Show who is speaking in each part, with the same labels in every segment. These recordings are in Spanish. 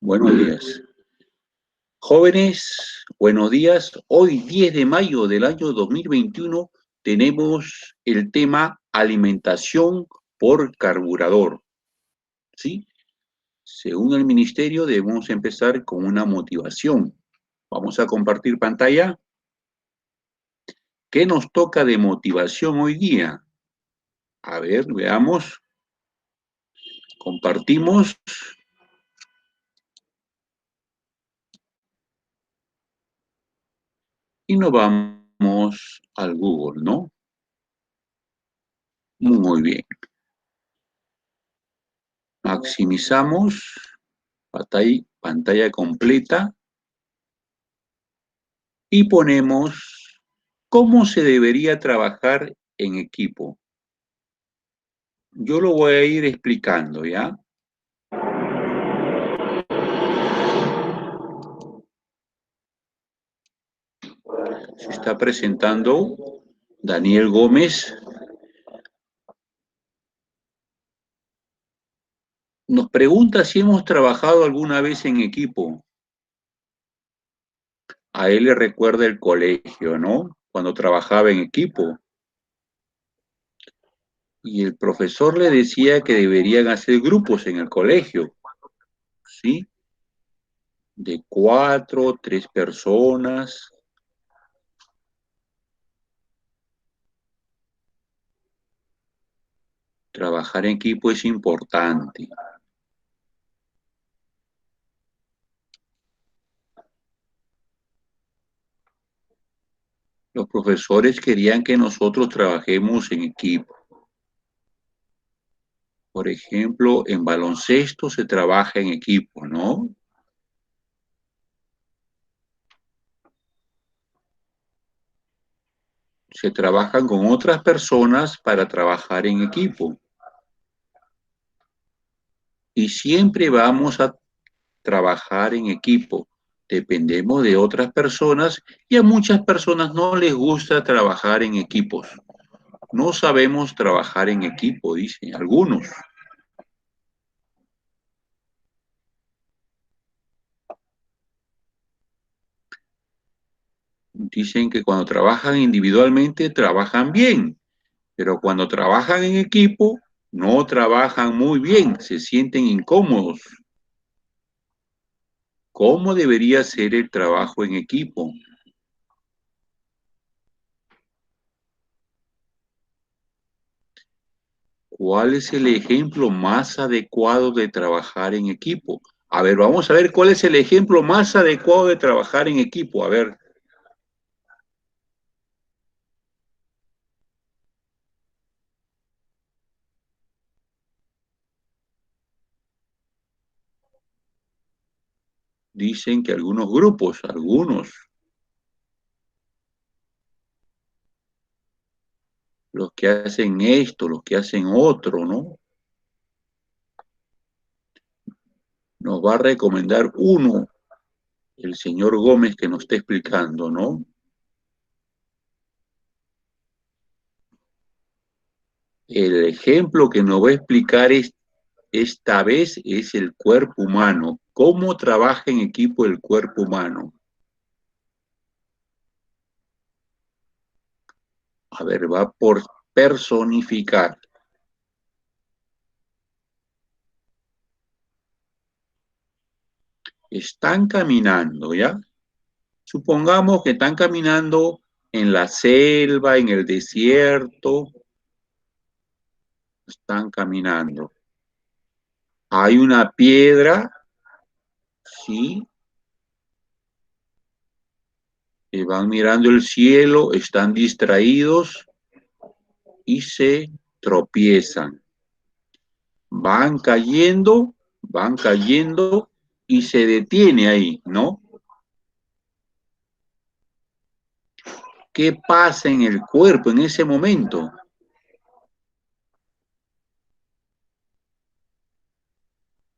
Speaker 1: Buenos días. Jóvenes, buenos días. Hoy, 10 de mayo del año 2021, tenemos el tema alimentación por carburador. ¿Sí? Según el ministerio, debemos empezar con una motivación. Vamos a compartir pantalla. ¿Qué nos toca de motivación hoy día? A ver, veamos. Compartimos y nos vamos al Google, ¿no? Muy bien. Maximizamos pantalla completa y ponemos cómo se debería trabajar en equipo. Yo lo voy a ir explicando, ¿ya? Se está presentando Daniel Gómez. Nos pregunta si hemos trabajado alguna vez en equipo. A él le recuerda el colegio, ¿no? Cuando trabajaba en equipo. Y el profesor le decía que deberían hacer grupos en el colegio, ¿sí? De 4, 3 personas. Trabajar en equipo es importante. Los profesores querían que nosotros trabajemos en equipo. Por ejemplo, en baloncesto se trabaja en equipo, ¿no? Se trabajan con otras personas para trabajar en equipo. Y siempre vamos a trabajar en equipo. Dependemos de otras personas y a muchas personas no les gusta trabajar en equipos. No sabemos trabajar en equipo, dicen algunos. Dicen que cuando trabajan individualmente trabajan bien, pero cuando trabajan en equipo no trabajan muy bien, se sienten incómodos. ¿Cómo debería ser el trabajo en equipo? ¿Cuál es el ejemplo más adecuado de trabajar en equipo? A ver, vamos a ver cuál es el ejemplo más adecuado de trabajar en equipo. A ver, dicen que algunos grupos, los que hacen esto, los que hacen otro, ¿no? Nos va a recomendar uno, el señor Gómez, que nos está explicando, ¿no? El ejemplo que nos va a explicar esta vez es el cuerpo humano. ¿Cómo trabaja en equipo el cuerpo humano? A ver, va por personificar. Están caminando, ¿ya? Supongamos que están caminando en la selva, en el desierto. Están caminando. Hay una piedra, ¿sí? Van mirando el cielo, están distraídos y se tropiezan. Van cayendo y se detiene ahí, ¿no? ¿Qué pasa en el cuerpo en ese momento?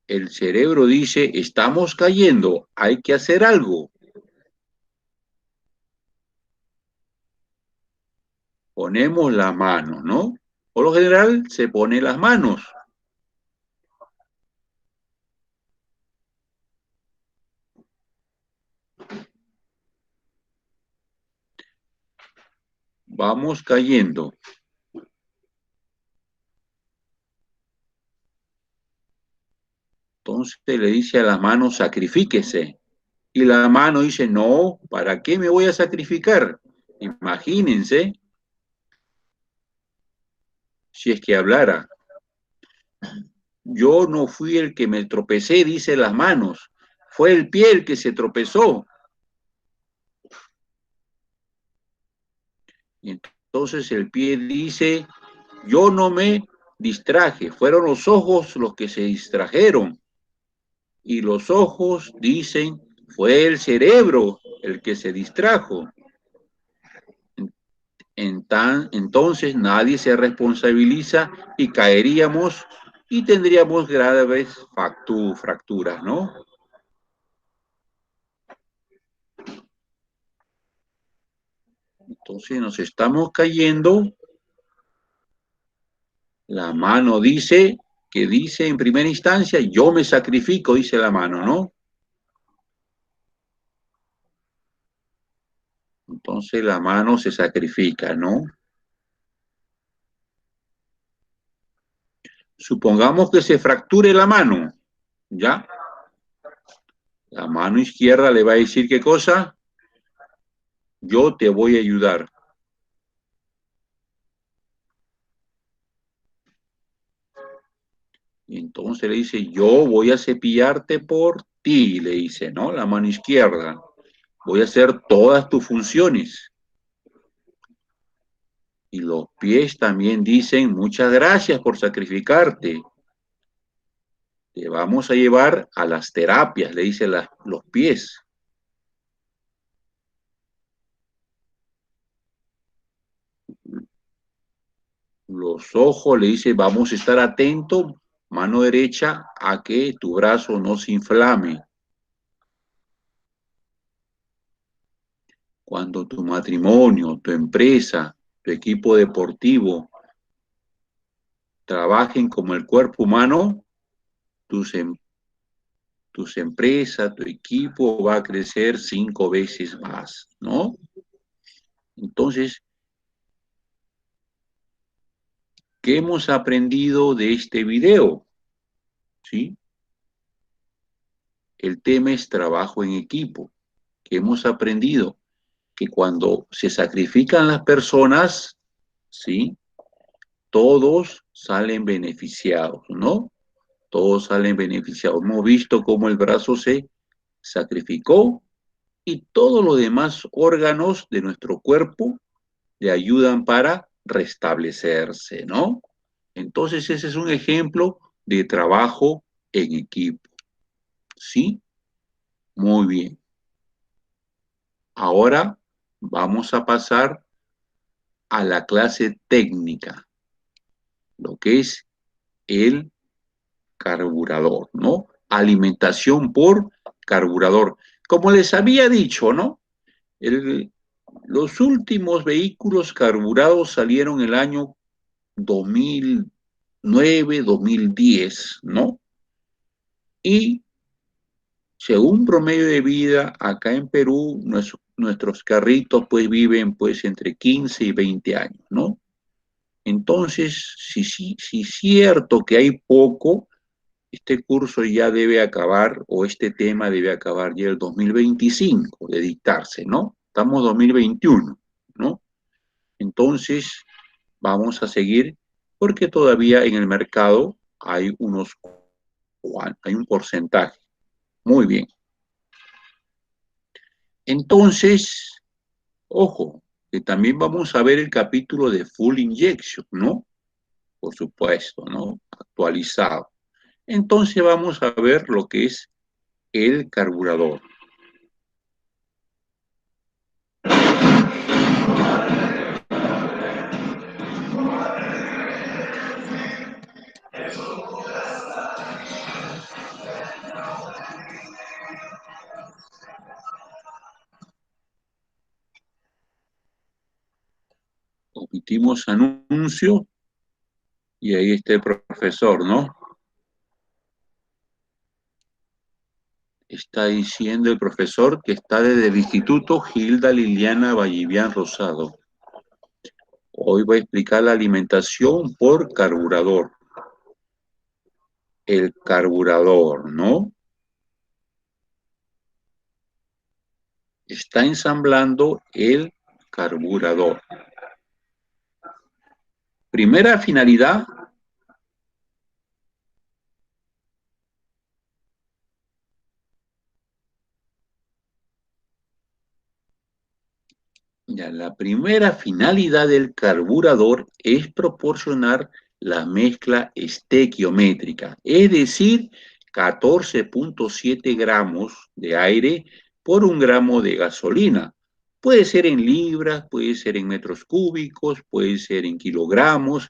Speaker 1: El cerebro dice, estamos cayendo, hay que hacer algo. Ponemos las manos, ¿no? Por lo general se pone las manos. vamos cayendo. Entonces le dice a la mano, sacrifíquese. Y la mano dice, no, ¿para qué me voy a sacrificar? Imagínense, si es que hablara. Yo no fui el que me tropecé, dice las manos. Fue el pie el que se tropezó. Y entonces el pie dice, yo no me distraje, fueron los ojos los que se distrajeron. Y los ojos dicen, fue el cerebro el que se distrajo. Entonces nadie se responsabiliza y caeríamos y tendríamos graves fracturas, ¿no? Entonces nos estamos cayendo. La mano dice, que dice en primera instancia, yo me sacrifico, dice la mano, ¿no? Entonces la mano se sacrifica, ¿no? Supongamos que se fracture la mano, ¿ya? La mano izquierda le va a decir, ¿qué cosa? Yo te voy a ayudar. Y entonces le dice, yo voy a cepillarte por ti, le dice, ¿no? La mano izquierda. Voy a hacer todas tus funciones. Y los pies también dicen, muchas gracias por sacrificarte. Te vamos a llevar a las terapias, le dicen los pies. Los ojos le dicen, vamos a estar atentos, mano derecha, a que tu brazo no se inflame. Cuando tu matrimonio, tu empresa, tu equipo deportivo trabajen como el cuerpo humano, tus, tus empresas, tu equipo va a crecer 5 veces más, ¿no? Entonces, ¿qué hemos aprendido de este video? ¿Sí? El tema es trabajo en equipo. ¿Qué hemos aprendido? Que cuando se sacrifican las personas, ¿sí? Todos salen beneficiados, ¿no? Todos salen beneficiados. Hemos visto cómo el brazo se sacrificó y todos los demás órganos de nuestro cuerpo le ayudan para restablecerse, ¿no? Entonces ese es un ejemplo de trabajo en equipo, ¿sí? Muy bien. Ahora vamos a pasar a la clase técnica, lo que es el carburador, ¿no? Alimentación por carburador. Como les había dicho, ¿no? Los últimos vehículos carburados salieron el año 2009, 2010, ¿no? Y según promedio de vida, acá en Perú, nuestros carritos pues viven pues entre 15 y 20 años, ¿no? Entonces, si es cierto que hay poco, este curso ya debe acabar, o este tema debe acabar ya el 2025 de dictarse, ¿no? Estamos 2021, ¿no? Entonces, vamos a seguir porque todavía en el mercado hay hay un porcentaje. Muy bien. Entonces, ojo, que también vamos a ver el capítulo de Full Injection, ¿no? Por supuesto, ¿no? Actualizado. Entonces vamos a ver lo que es el carburador. Omitimos anuncio y ahí está el profesor, ¿no? Está diciendo el profesor que está desde el Instituto Gilda Liliana Vallivian Rosado. Hoy voy a explicar la alimentación por carburador. El carburador, ¿no? Está ensamblando el carburador. Primera finalidad, ya, la primera finalidad del carburador es proporcionar la mezcla estequiométrica, es decir, 14,7 gramos de aire por 1 gramo de gasolina. Puede ser en libras, puede ser en metros cúbicos, puede ser en kilogramos,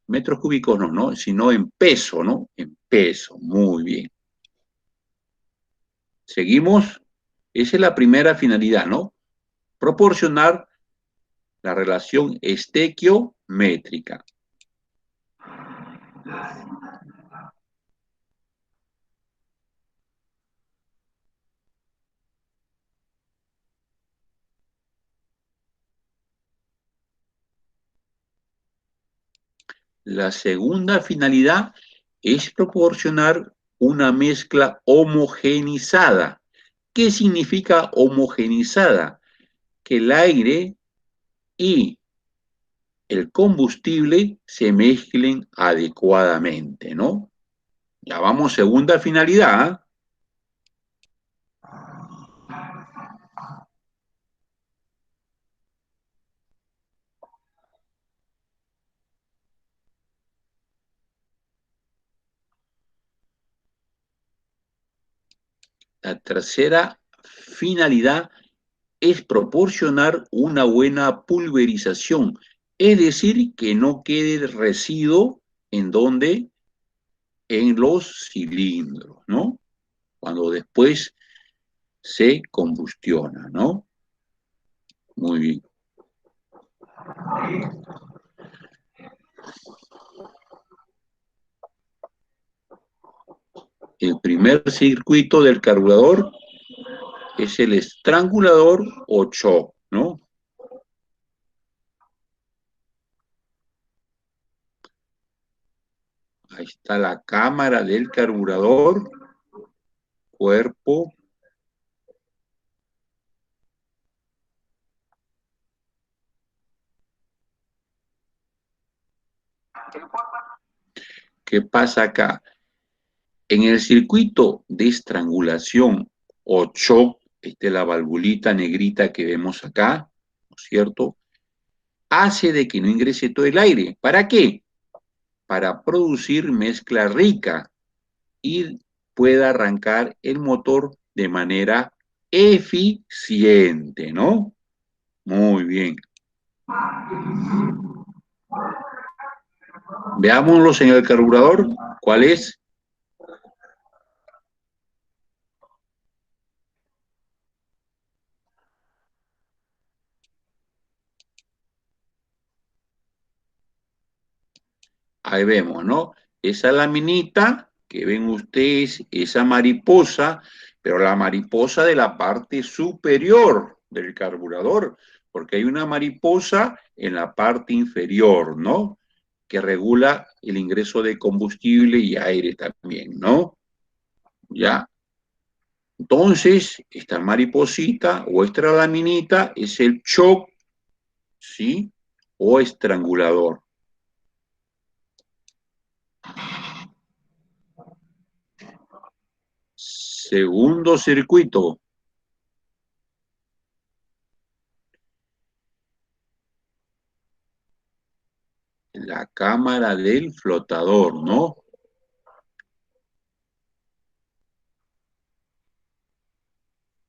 Speaker 1: metros cúbicos no, ¿no? Sino en peso, ¿no? En peso, muy bien. Seguimos, esa es la primera finalidad, ¿no? Proporcionar la relación estequiométrica. La segunda finalidad es proporcionar una mezcla homogenizada. ¿Qué significa homogenizada? Que el aire y el combustible se mezclen adecuadamente, ¿no? Ya vamos, segunda finalidad. La tercera finalidad es proporcionar una buena pulverización, es decir, que no quede residuo en donde, en los cilindros, ¿no? Cuando después se combustiona, ¿no? Muy bien. El primer circuito del carburador es el estrangulador o choke, ¿no? Ahí está la cámara del carburador, cuerpo. ¿Qué pasa acá? En el circuito de estrangulación o choke, esta es la valvulita negrita que vemos acá, ¿no es cierto? Hace de que no ingrese todo el aire. ¿Para qué? Para producir mezcla rica y pueda arrancar el motor de manera eficiente, ¿no? Muy bien. Veámoslos en el carburador. ¿Cuál es? Ahí vemos, ¿no? Esa laminita que ven ustedes, esa mariposa, pero la mariposa de la parte superior del carburador, porque hay una mariposa en la parte inferior, ¿no? Que regula el ingreso de combustible y aire también, ¿no? Ya. Entonces, esta mariposita o esta laminita es el choke, ¿sí? O estrangulador. Segundo circuito, la cámara del flotador, ¿no?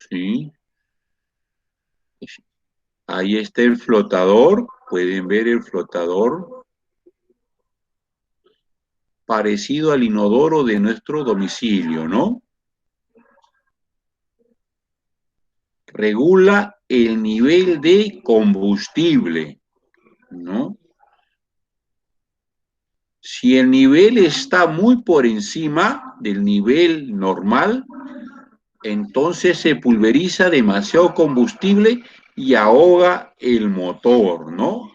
Speaker 1: Sí. Ahí está el flotador. Pueden ver el flotador parecido al inodoro de nuestro domicilio, ¿no? Regula el nivel de combustible, ¿no? Si el nivel está muy por encima del nivel normal, entonces se pulveriza demasiado combustible y ahoga el motor, ¿no?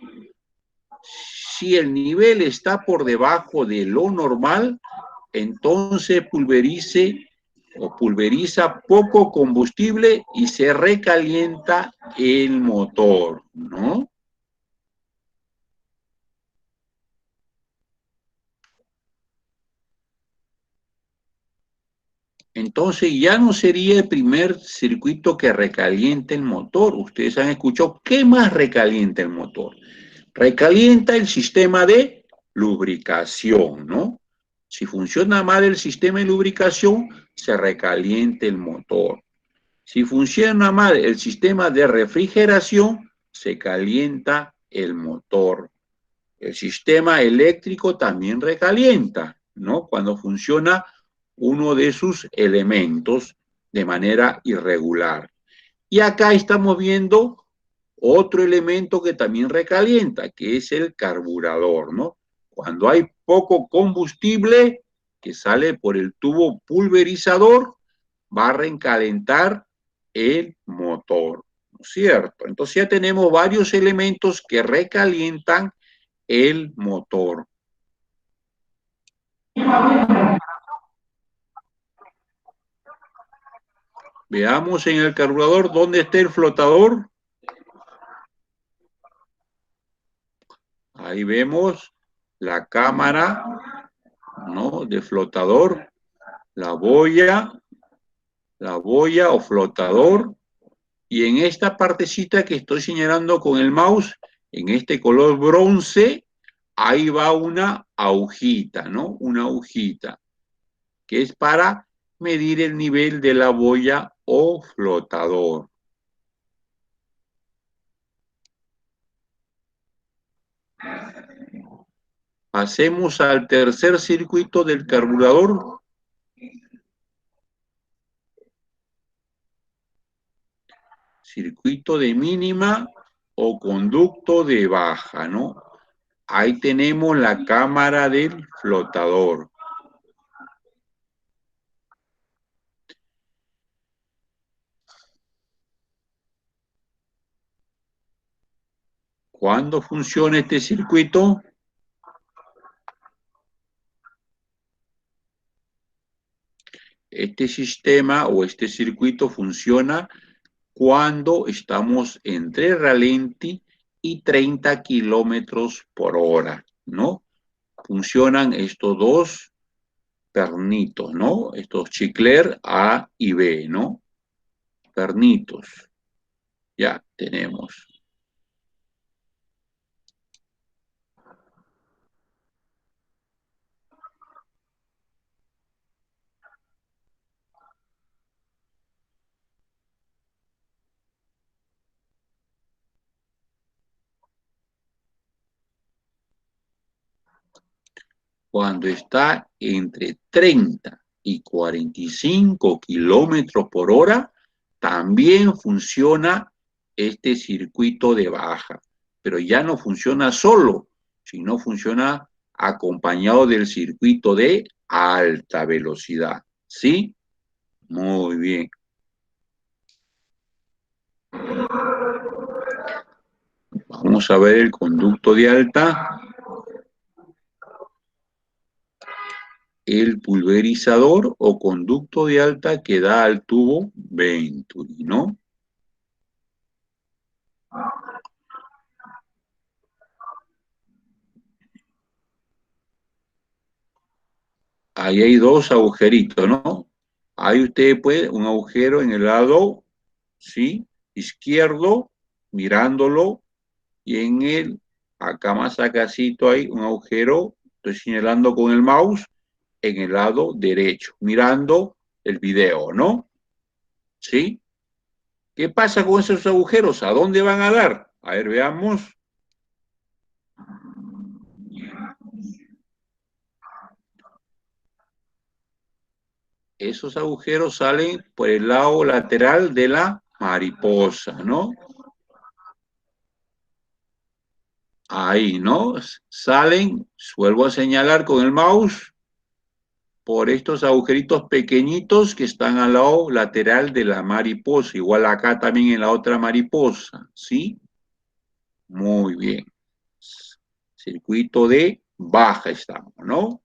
Speaker 1: Si el nivel está por debajo de lo normal, entonces pulveriza poco combustible y se recalienta el motor, ¿no? Entonces ya no sería el primer circuito que recaliente el motor. Ustedes han escuchado, ¿qué más recalienta el motor? Recalienta el sistema de lubricación, ¿no? Si funciona mal el sistema de lubricación, se recalienta el motor. Si funciona mal el sistema de refrigeración, se calienta el motor. El sistema eléctrico también recalienta, ¿no? Cuando funciona uno de sus elementos de manera irregular. Y acá estamos viendo otro elemento que también recalienta, que es el carburador, ¿no? Cuando hay poco combustible que sale por el tubo pulverizador, va a recalentar el motor, ¿no es cierto? Entonces ya tenemos varios elementos que recalientan el motor. Veamos en el carburador dónde está el flotador. Ahí vemos la cámara, ¿no? De flotador, la boya o flotador. Y en esta partecita que estoy señalando con el mouse, en este color bronce, ahí va una agujita, ¿no? Una agujita, que es para medir el nivel de la boya o flotador. Pasemos al tercer circuito del carburador. Circuito de mínima o conducto de baja, ¿no? Ahí tenemos la cámara del flotador. ¿Cuándo funciona este circuito? Este sistema o este circuito funciona cuando estamos entre ralenti y 30 kilómetros por hora, ¿no? Funcionan estos dos pernitos, ¿no? Estos chicler A y B, ¿no? Pernitos. Ya tenemos. Cuando está entre 30 y 45 kilómetros por hora, también funciona este circuito de baja, pero ya no funciona solo, sino funciona acompañado del circuito de alta velocidad. ¿Sí? Muy bien. Vamos a ver el conducto de alta. El pulverizador o conducto de alta que da al tubo Venturi, ¿no? Ahí hay dos agujeritos, ¿no? Ahí usted puede, un agujero en el lado, ¿sí? Izquierdo, mirándolo, y en el, acá más acácito hay un agujero, estoy señalando con el mouse, en el lado derecho, mirando el video, ¿no? ¿Sí? ¿Qué pasa con esos agujeros? ¿A dónde van a dar? A ver, veamos. Esos agujeros salen por el lado lateral de la mariposa, ¿no? Ahí, ¿no? Salen, vuelvo a señalar con el mouse, por estos agujeritos pequeñitos que están al lado lateral de la mariposa, igual acá también en la otra mariposa, ¿sí? Muy bien. circuito de baja estamos, ¿no?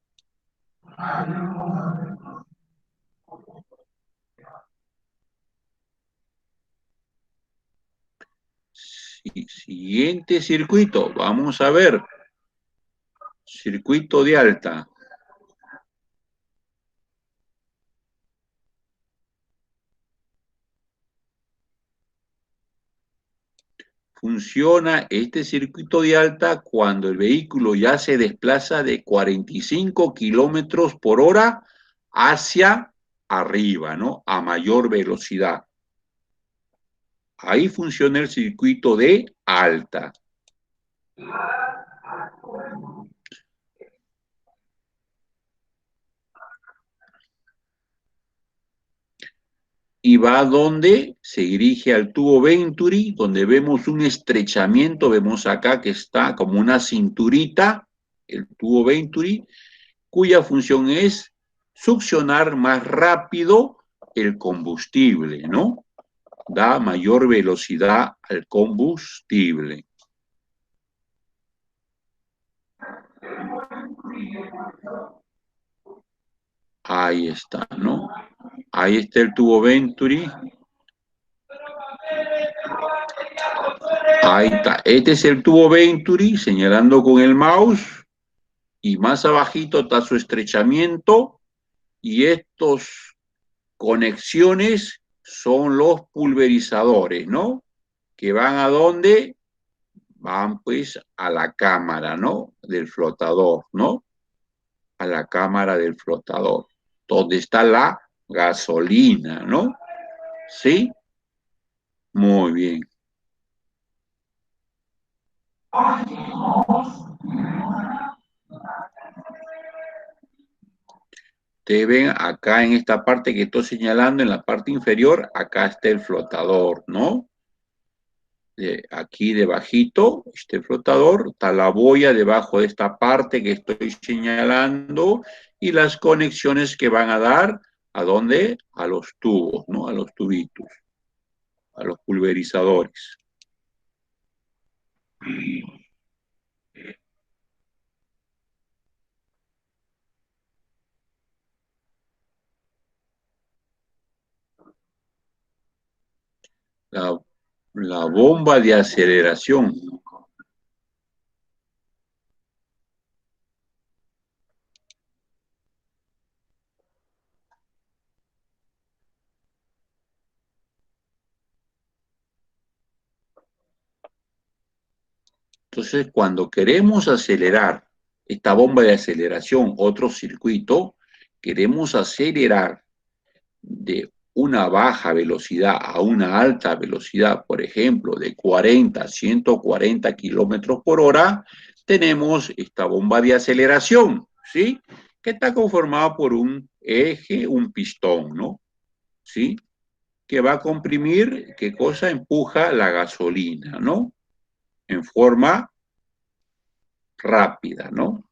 Speaker 1: Siguiente circuito, vamos a ver. Circuito de alta. Funciona este circuito de alta cuando el vehículo ya se desplaza de 45 kilómetros por hora hacia arriba, ¿no? A mayor velocidad. Ahí funciona el circuito de alta. Y va donde se dirige al tubo Venturi, donde vemos un estrechamiento, vemos acá que está como una cinturita, el tubo Venturi, cuya función es succionar más rápido el combustible, ¿no? Da mayor velocidad al combustible. Ahí está, ¿no? Ahí está el tubo Venturi. Ahí está. Este es el tubo Venturi, señalando con el mouse. Y más abajito está su estrechamiento. Y estos conexiones son los pulverizadores, ¿no? Que van a dónde? Van pues a la cámara, ¿no? Del flotador, ¿no? A la cámara del flotador, donde está la gasolina, ¿no? ¿Sí? Muy bien. Ustedes ven acá en esta parte que estoy señalando, en la parte inferior, acá está el flotador, ¿no? Aquí debajito, este flotador, está la boya debajo de esta parte que estoy señalando y las conexiones que van a dar, ¿a dónde? A los tubos, ¿no? A los tubitos, a los pulverizadores. La, la bomba de aceleración. Entonces, cuando queremos acelerar esta bomba de aceleración, otro circuito, queremos acelerar de una baja velocidad a una alta velocidad, por ejemplo, de 40 a 140 kilómetros por hora, tenemos esta bomba de aceleración, ¿sí? Que está conformada por un eje, un pistón, ¿no? ¿Sí? Que va a comprimir, ¿qué cosa? Empuja la gasolina, ¿no? En forma rápida, ¿no?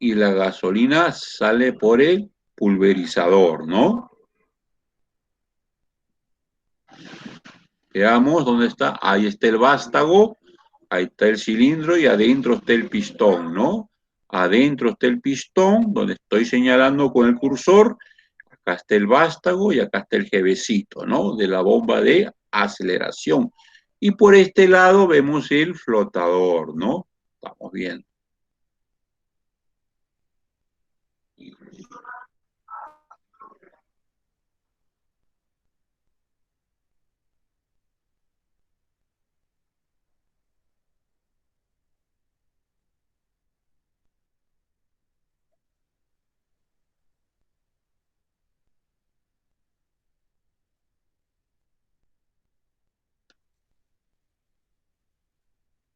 Speaker 1: Y la gasolina sale por el pulverizador, ¿no? Veamos dónde está. Ahí está el vástago, ahí está el cilindro y adentro está el pistón, ¿no? Adentro está el pistón, donde estoy señalando con el cursor. Acá está el vástago y acá está el jevecito, ¿no? De la bomba de aceleración. Y por este lado vemos el flotador, ¿no? Estamos viendo.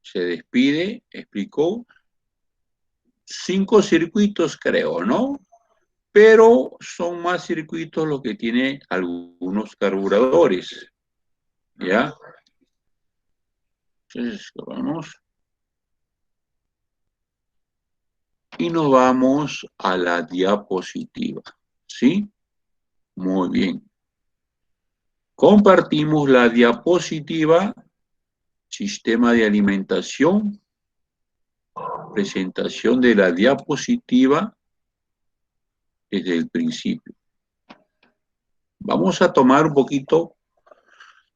Speaker 1: Se despide, explicó, 5 circuitos creo, ¿no? Pero son más circuitos los que tiene algunos carburadores, ¿ya? Entonces, vamos. Y nos vamos a la diapositiva, ¿sí? Muy bien. Compartimos la diapositiva, sistema de alimentación, presentación de la diapositiva desde el principio. Vamos a tomar un poquito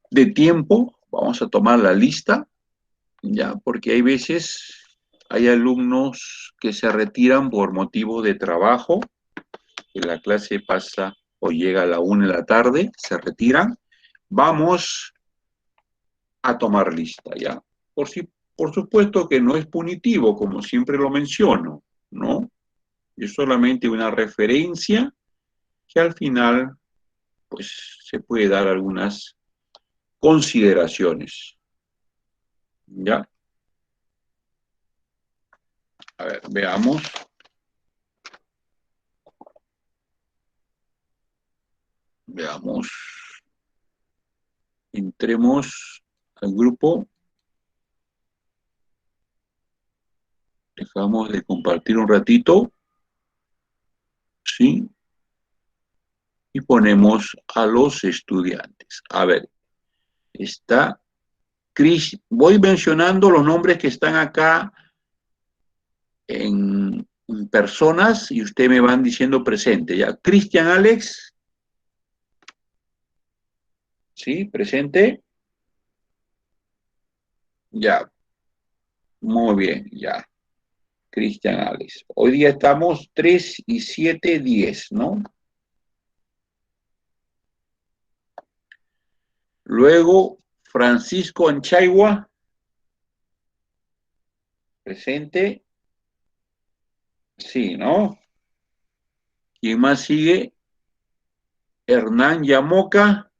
Speaker 1: de tiempo, vamos a tomar la lista, ya, porque hay veces, hay alumnos que se retiran por motivos de trabajo, que la clase pasa o llega a la 1 de la tarde, se retiran. Vamos a tomar lista, ¿ya? Por supuesto que no es punitivo, como siempre lo menciono, ¿no? Es solamente una referencia que al final, pues, se puede dar algunas consideraciones, ¿ya? A ver, veamos. Veamos. Entremos al grupo. Dejamos de compartir un ratito. ¿Sí? Y ponemos a los estudiantes. A ver, está Cris. Voy mencionando los nombres que están acá en personas y ustedes me van diciendo presente. ¿Ya? Cristian Alex. ¿Sí? Presente. Ya. Muy bien, ya. Cristian Alex. Hoy día estamos 3 y 7, 10, ¿no? Luego, Francisco Anchaigua. Presente. Sí, ¿no? ¿Quién más sigue? Hernán Yamoca.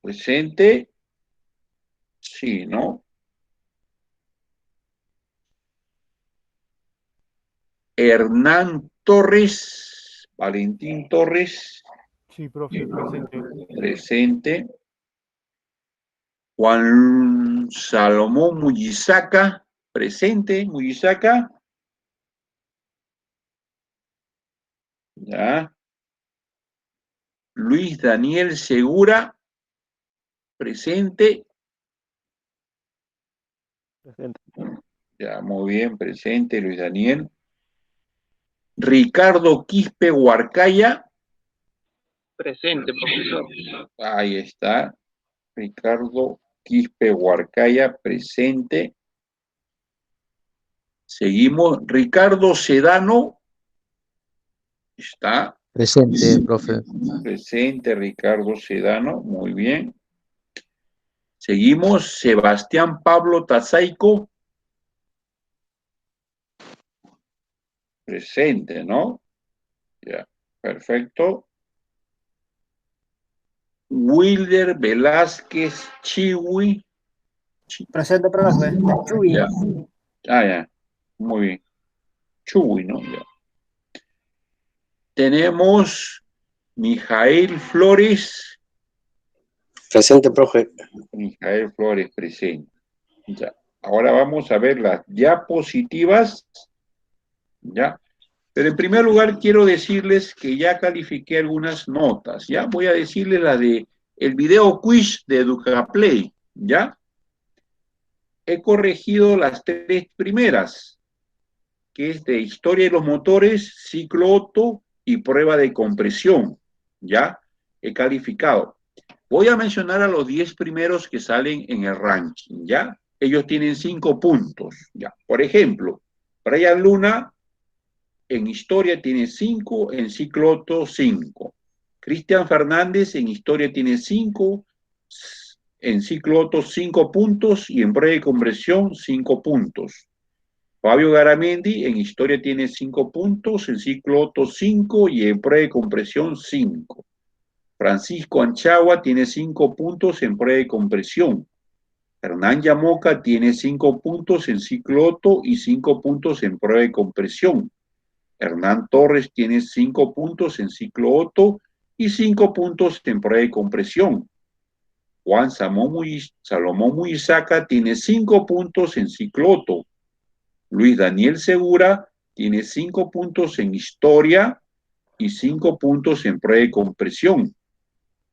Speaker 1: Presente. Sí, ¿no? Hernán Torres. Valentín Torres.
Speaker 2: Sí, profe, presente.
Speaker 1: Presente. Juan Salomón Mullizaca. Presente, Mullizaca. Ya. Luis Daniel Segura. Presente.
Speaker 2: Presente.
Speaker 1: Ya, muy bien, presente, Luis Daniel. Ricardo Quispe Huarcaya.
Speaker 3: Presente, profesor.
Speaker 1: Ahí está. Ricardo Quispe Huarcaya, presente. Seguimos. Ricardo Sedano. Está.
Speaker 4: Presente, profe.
Speaker 1: Presente, Ricardo Sedano. Muy bien. Seguimos. Sebastián Pablo Tazaico. Presente, ¿no? Ya, perfecto. Wilder Velázquez Chiwi.
Speaker 5: Presente, profe. Chuy.
Speaker 1: Ya. Ah, ya. Muy bien. Chuy, ¿no? Ya. Tenemos Mijael Flores.
Speaker 6: Presente, profe.
Speaker 1: Mijael Flores, presente. Ya. Ahora vamos a ver las diapositivas. Ya. Pero en primer lugar quiero decirles que ya califiqué algunas notas. Ya voy a decirles la de el video quiz de EducaPlay. Ya. He corregido las 3 primeras, que es de historia de los motores, ciclo Otto y prueba de compresión. Ya. He calificado. Voy a mencionar a los 10 primeros que salen en el ranking, ¿ya? Ellos tienen 5 puntos, ¿ya? Por ejemplo, Brian Luna en historia tiene 5, en cicloto 5. Cristian Fernández en historia tiene 5, en cicloto 5 puntos y en prueba de compresión 5 puntos. Fabio Garamendi en historia tiene 5 puntos, en cicloto 5 y en prueba de compresión 5. Francisco Anchagua tiene 5 puntos en prueba de compresión. Hernán Yamoca tiene 5 puntos en ciclo Otto y 5 puntos en prueba de compresión. Hernán Torres tiene 5 puntos en ciclo Otto y 5 puntos en prueba de compresión. Juan Salomón Muizaca tiene 5 puntos en ciclo Otto. Luis Daniel Segura tiene 5 puntos en historia y 5 puntos en prueba de compresión.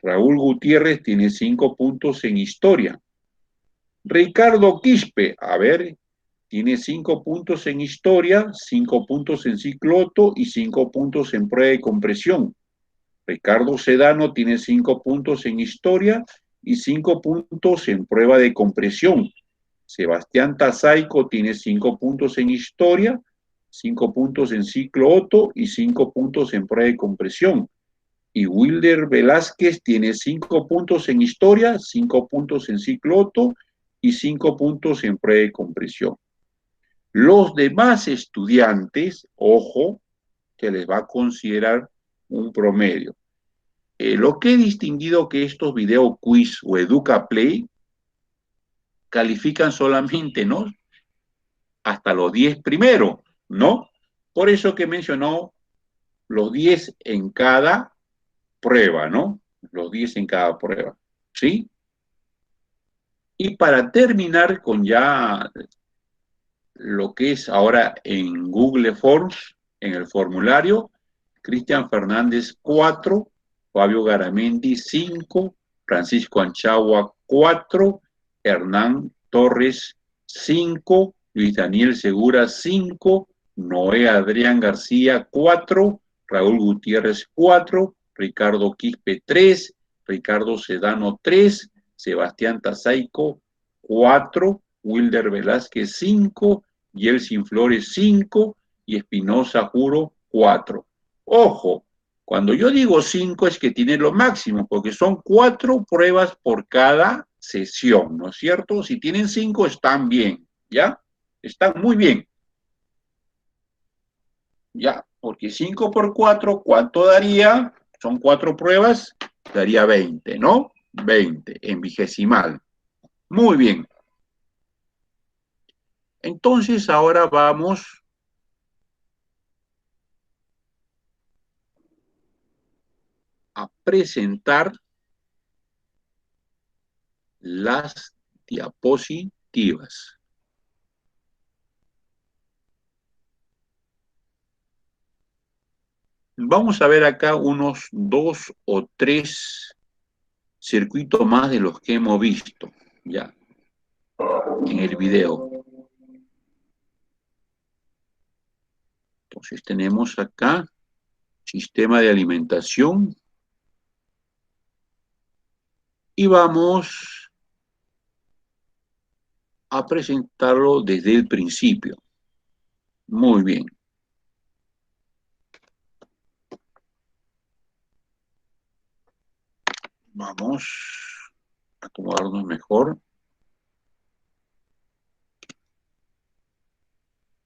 Speaker 1: Raúl Gutiérrez tiene 5 puntos en historia. Ricardo Quispe, a ver, tiene 5 puntos en historia, 5 puntos en cicloto y 5 puntos en prueba de compresión. Ricardo Sedano tiene 5 puntos en historia y 5 puntos en prueba de compresión. Sebastián Tazaico tiene 5 puntos en historia, 5 puntos en ciclo Otto y 5 puntos en prueba de compresión. Y Wilder Velázquez tiene 5 puntos en historia, 5 puntos en ciclo Otto y 5 puntos en prueba de compresión. Los demás estudiantes, ojo, que les va a considerar un promedio. Lo que he distinguido que estos video quiz o Educa Play califican solamente, ¿no?, hasta los 10 primeros, ¿no? Por eso que mencionó los 10 en cada prueba, ¿no? Los 10 en cada prueba, ¿sí? Y para terminar con ya lo que es ahora en Google Forms, en el formulario, Cristian Fernández 4, Fabio Garamendi 5, Francisco Anchagua 4, Hernán Torres 5, Luis Daniel Segura 5, Noé Adrián García 4, Raúl Gutiérrez 4, Ricardo Quispe 3, Ricardo Sedano 3, Sebastián Tazaico 4, Wilder Velázquez 5, Yeltsin Flores 5 y Espinosa Juro 4. Ojo, cuando yo digo 5 es que tiene lo máximo, porque son 4 pruebas por cada sesión, ¿no es cierto? Si tienen 5 están bien, ¿ya? Están muy bien. Ya, porque 5 por 4, ¿cuánto daría? Son 4 pruebas, daría 20, ¿no? 20 en vigesimal. Muy bien. Entonces ahora vamos a presentar las diapositivas. Vamos a ver acá unos 2 o 3 circuitos más de los que hemos visto ya en el video. Entonces tenemos acá sistema de alimentación y vamos a presentarlo desde el principio. Muy bien. Vamos a acomodarnos mejor.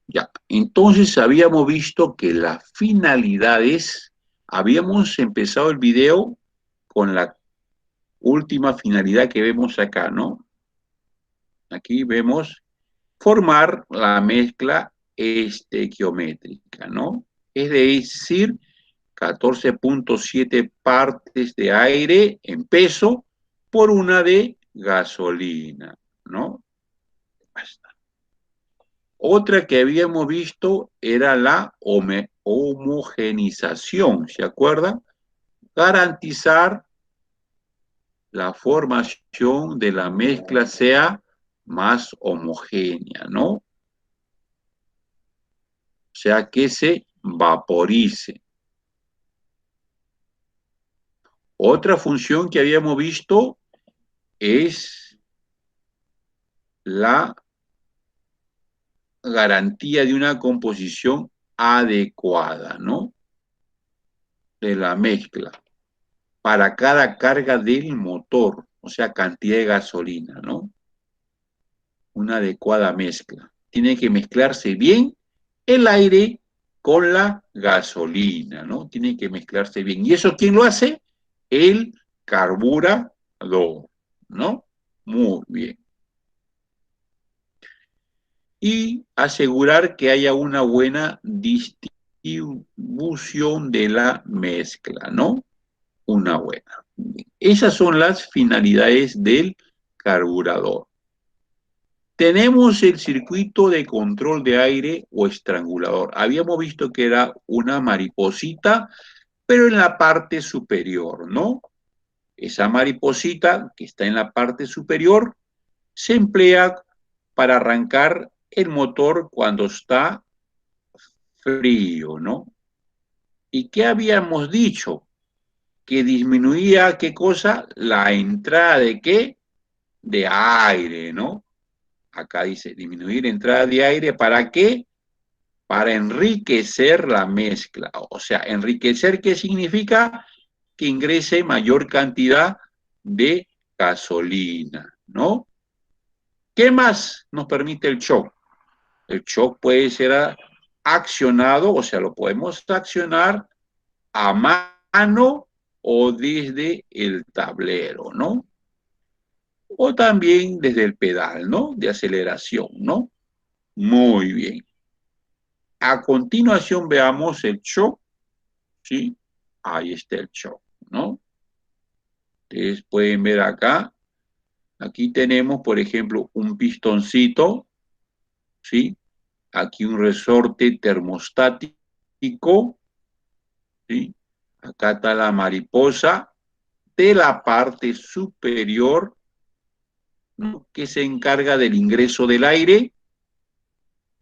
Speaker 1: Ya, entonces habíamos visto que las finalidades, habíamos empezado el video con la última finalidad que vemos acá, ¿no? Aquí vemos formar la mezcla estequiométrica, ¿no? Es decir, 14.7 partes de aire en peso por una de gasolina, ¿no? Basta. Otra que habíamos visto era la homogenización, ¿se acuerdan? Garantizar la formación de la mezcla sea más homogénea, ¿no? O sea, que se vaporice. Otra función que habíamos visto es la garantía de una composición adecuada, ¿no? De la mezcla para cada carga del motor, o sea, cantidad de gasolina, ¿no? Una adecuada mezcla. Tiene que mezclarse bien el aire con la gasolina, ¿no? Tiene que mezclarse bien. ¿Y eso quién lo hace? El carburador, ¿no? Muy bien. Y asegurar que haya una buena distribución de la mezcla, ¿no? Una buena. Esas son las finalidades del carburador. Tenemos el circuito de control de aire o estrangulador. Habíamos visto que era una mariposita, pero en la parte superior, ¿no? esa mariposita que está en la parte superior se emplea para arrancar el motor cuando está frío, ¿no? ¿Y qué habíamos dicho? Que disminuía, ¿qué cosa? La entrada de ¿qué? De aire, ¿no? Acá dice disminuir entrada de aire, ¿para qué? Para enriquecer la mezcla. O sea, enriquecer, ¿qué significa? Que ingrese mayor cantidad de gasolina, ¿no? ¿Qué más nos permite el shock? El shock puede ser accionado, o sea, lo podemos accionar a mano o desde el tablero, ¿no? O también desde el pedal, ¿no? De aceleración, ¿no? Muy bien. A continuación veamos el shock, ¿sí? Ahí está el shock, ¿no? Ustedes pueden ver acá, aquí tenemos, por ejemplo, un pistoncito, ¿sí? Aquí un resorte termostático, ¿sí? Acá está la mariposa de la parte superior, ¿no? Que se encarga del ingreso del aire.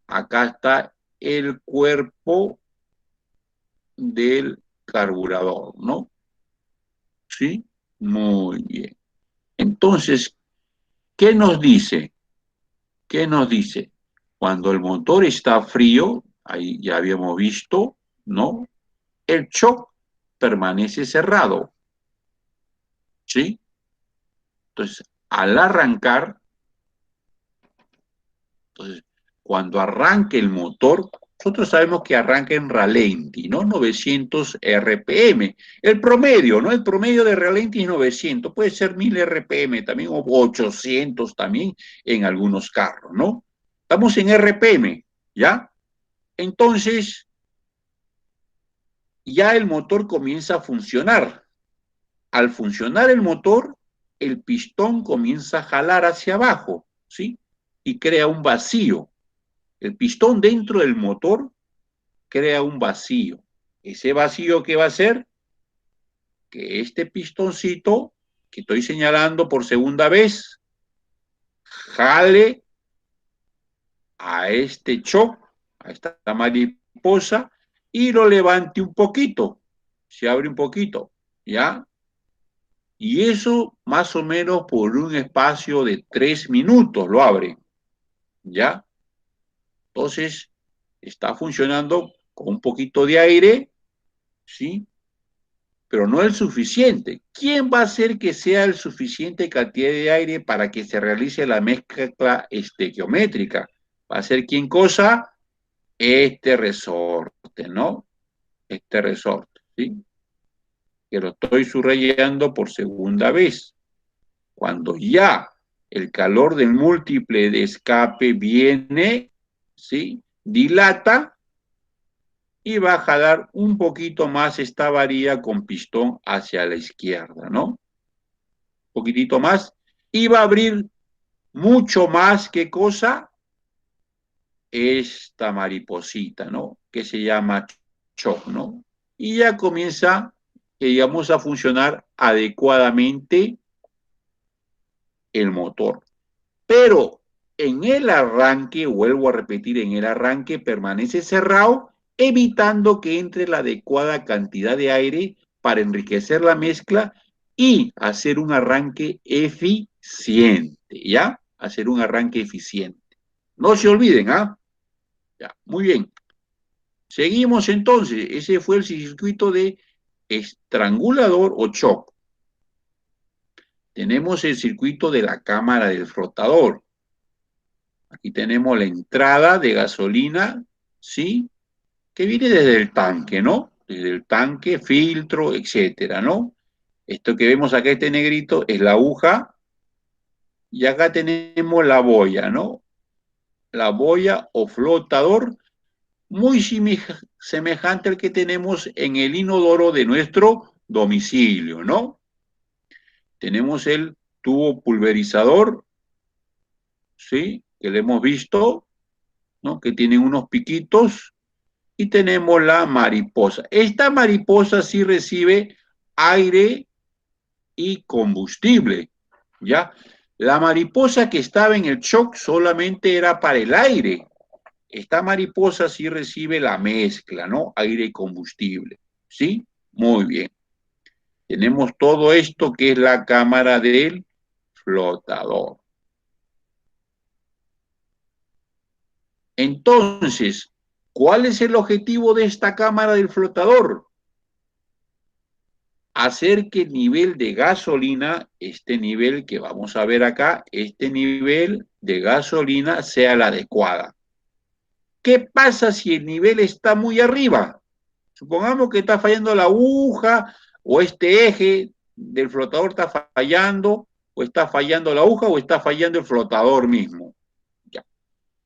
Speaker 1: Acá está el cuerpo del carburador, ¿no? ¿Sí? Muy bien. Entonces, ¿qué nos dice? ¿Qué nos dice? Cuando el motor está frío, ahí ya habíamos visto, ¿no? El shock permanece cerrado, ¿sí? Entonces, al arrancar, entonces, cuando arranque el motor, nosotros sabemos que arranca en ralenti, ¿no? 900 RPM. El promedio, ¿no? El promedio de ralenti es 900, puede ser 1000 RPM también, o 800 también en algunos carros, ¿no? Estamos en RPM, ¿ya? Entonces, ya el motor comienza a funcionar. Al funcionar el motor, el pistón comienza a jalar hacia abajo, ¿sí? Y crea un vacío. El pistón dentro del motor crea un vacío. Ese vacío, ¿qué va a hacer? Que este pistoncito que estoy señalando por segunda vez jale a este shock, a esta mariposa, y lo levante un poquito, se abre un poquito, ¿ya? Y eso más o menos por un espacio de 3 minutos lo abre, ¿ya? Entonces, está funcionando con un poquito de aire, ¿sí? Pero no es suficiente. ¿Quién va a hacer que sea el suficiente cantidad de aire para que se realice la mezcla estequiométrica? ¿Va a ser quién cosa? Este resorte, ¿no? Este resorte, ¿sí? Que lo estoy subrayando por segunda vez. Cuando ya el calor del múltiple de escape viene, ¿sí? Dilata y va a jalar un poquito más esta varilla con pistón hacia la izquierda, ¿no? Un poquitito más. Y va a abrir mucho más, ¿qué cosa? Esta mariposita, ¿no? Que se llama shock, ¿no? Y ya comienza, digamos, a funcionar adecuadamente el motor. Pero en el arranque, vuelvo a repetir, en el arranque permanece cerrado, evitando que entre la adecuada cantidad de aire para enriquecer la mezcla y hacer un arranque eficiente, ¿ya? Hacer un arranque eficiente. No se olviden, ¿ah? Ya, muy bien. Seguimos entonces. Ese fue el circuito de estrangulador o shock. Tenemos el circuito de la cámara del flotador. Aquí tenemos la entrada de gasolina, ¿sí? Que viene desde el tanque, ¿no? Desde el tanque, filtro, etcétera, ¿no? Esto que vemos acá, este negrito, es la aguja. Y acá tenemos la boya, ¿no? La boya o flotador, muy semejante al que tenemos en el inodoro de nuestro domicilio, ¿no? Tenemos el tubo pulverizador, ¿sí? Que lo hemos visto, ¿no? Que tiene unos piquitos. Y tenemos la mariposa. Esta mariposa sí recibe aire y combustible, ¿ya? La mariposa que estaba en el shock solamente era para el aire. Esta mariposa sí recibe la mezcla, ¿no? Aire y combustible, ¿sí? Muy bien. Tenemos todo esto que es la cámara del flotador. Entonces, ¿cuál es el objetivo de esta cámara del flotador? Hacer que el nivel de gasolina, este nivel que vamos a ver acá, este nivel de gasolina sea la adecuada. ¿Qué pasa si el nivel está muy arriba? Supongamos que está fallando la aguja o este eje del flotador está fallando, o está fallando la aguja o está fallando el flotador mismo. Ya.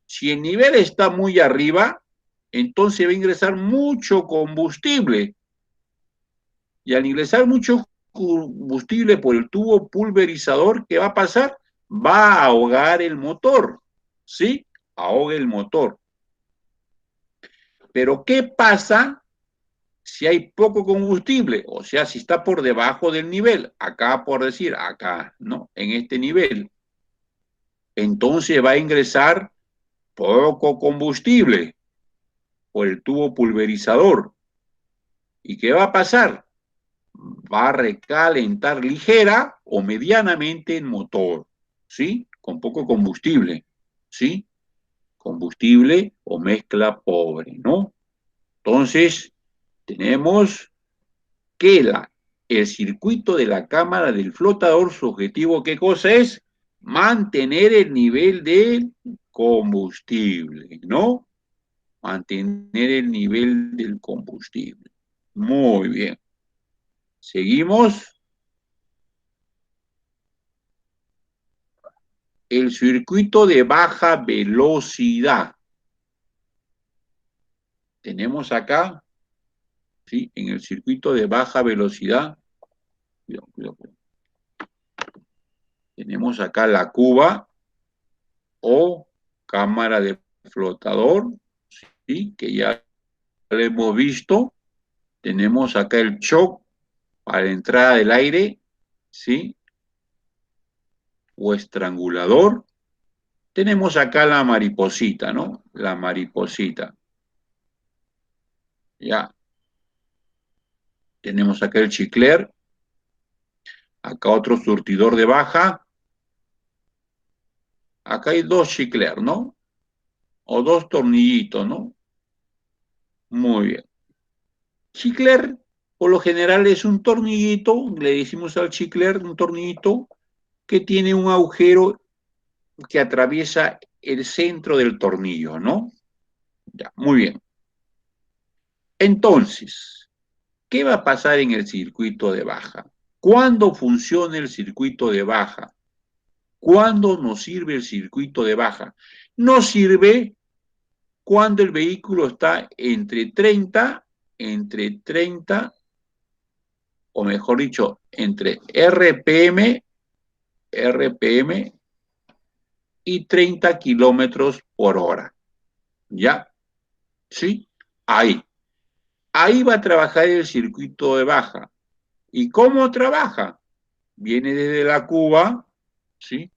Speaker 1: Si el nivel está muy arriba, entonces va a ingresar mucho combustible. Y al ingresar mucho combustible por el tubo pulverizador, ¿qué va a pasar? Va a ahogar el motor, ¿sí? Ahoga el motor. Pero ¿qué pasa si hay poco combustible? O sea, si está por debajo del nivel, acá por decir, acá, ¿no? En este nivel. Entonces va a ingresar poco combustible por el tubo pulverizador. ¿Y qué va a pasar? Va a recalentar ligera o medianamente el motor, ¿sí? Con poco combustible, ¿sí? Combustible o mezcla pobre, ¿no? Entonces, tenemos que el circuito de la cámara del flotador, su objetivo, ¿qué cosa es? Mantener el nivel del combustible, ¿no? Mantener el nivel del combustible. Muy bien. Seguimos. El circuito de baja velocidad. Tenemos acá, ¿sí? En el circuito de baja velocidad. Cuidado, cuidado, cuidado. Tenemos acá la cuba o cámara de flotador, ¿sí? Que ya lo hemos visto. Tenemos acá el shock para la entrada del aire, ¿sí? O estrangulador. Tenemos acá la mariposita, ¿no? La mariposita. Ya. Tenemos acá el chicler. Acá otro surtidor de baja. Acá hay dos chicler, ¿no? O dos tornillitos, ¿no? Muy bien. Chicler, por lo general, es un tornillito, le decimos al chicler, un tornillito que tiene un agujero que atraviesa el centro del tornillo, ¿no? Ya, muy bien. Entonces, ¿qué va a pasar en el circuito de baja? ¿Cuándo funciona el circuito de baja? ¿Cuándo nos sirve el circuito de baja? Nos sirve cuando el vehículo está entre 30, o mejor dicho, entre RPM y 30 kilómetros por hora. ¿Ya? ¿Sí? Ahí va a trabajar el circuito de baja. ¿Y cómo trabaja? Viene desde la cuba, ¿sí?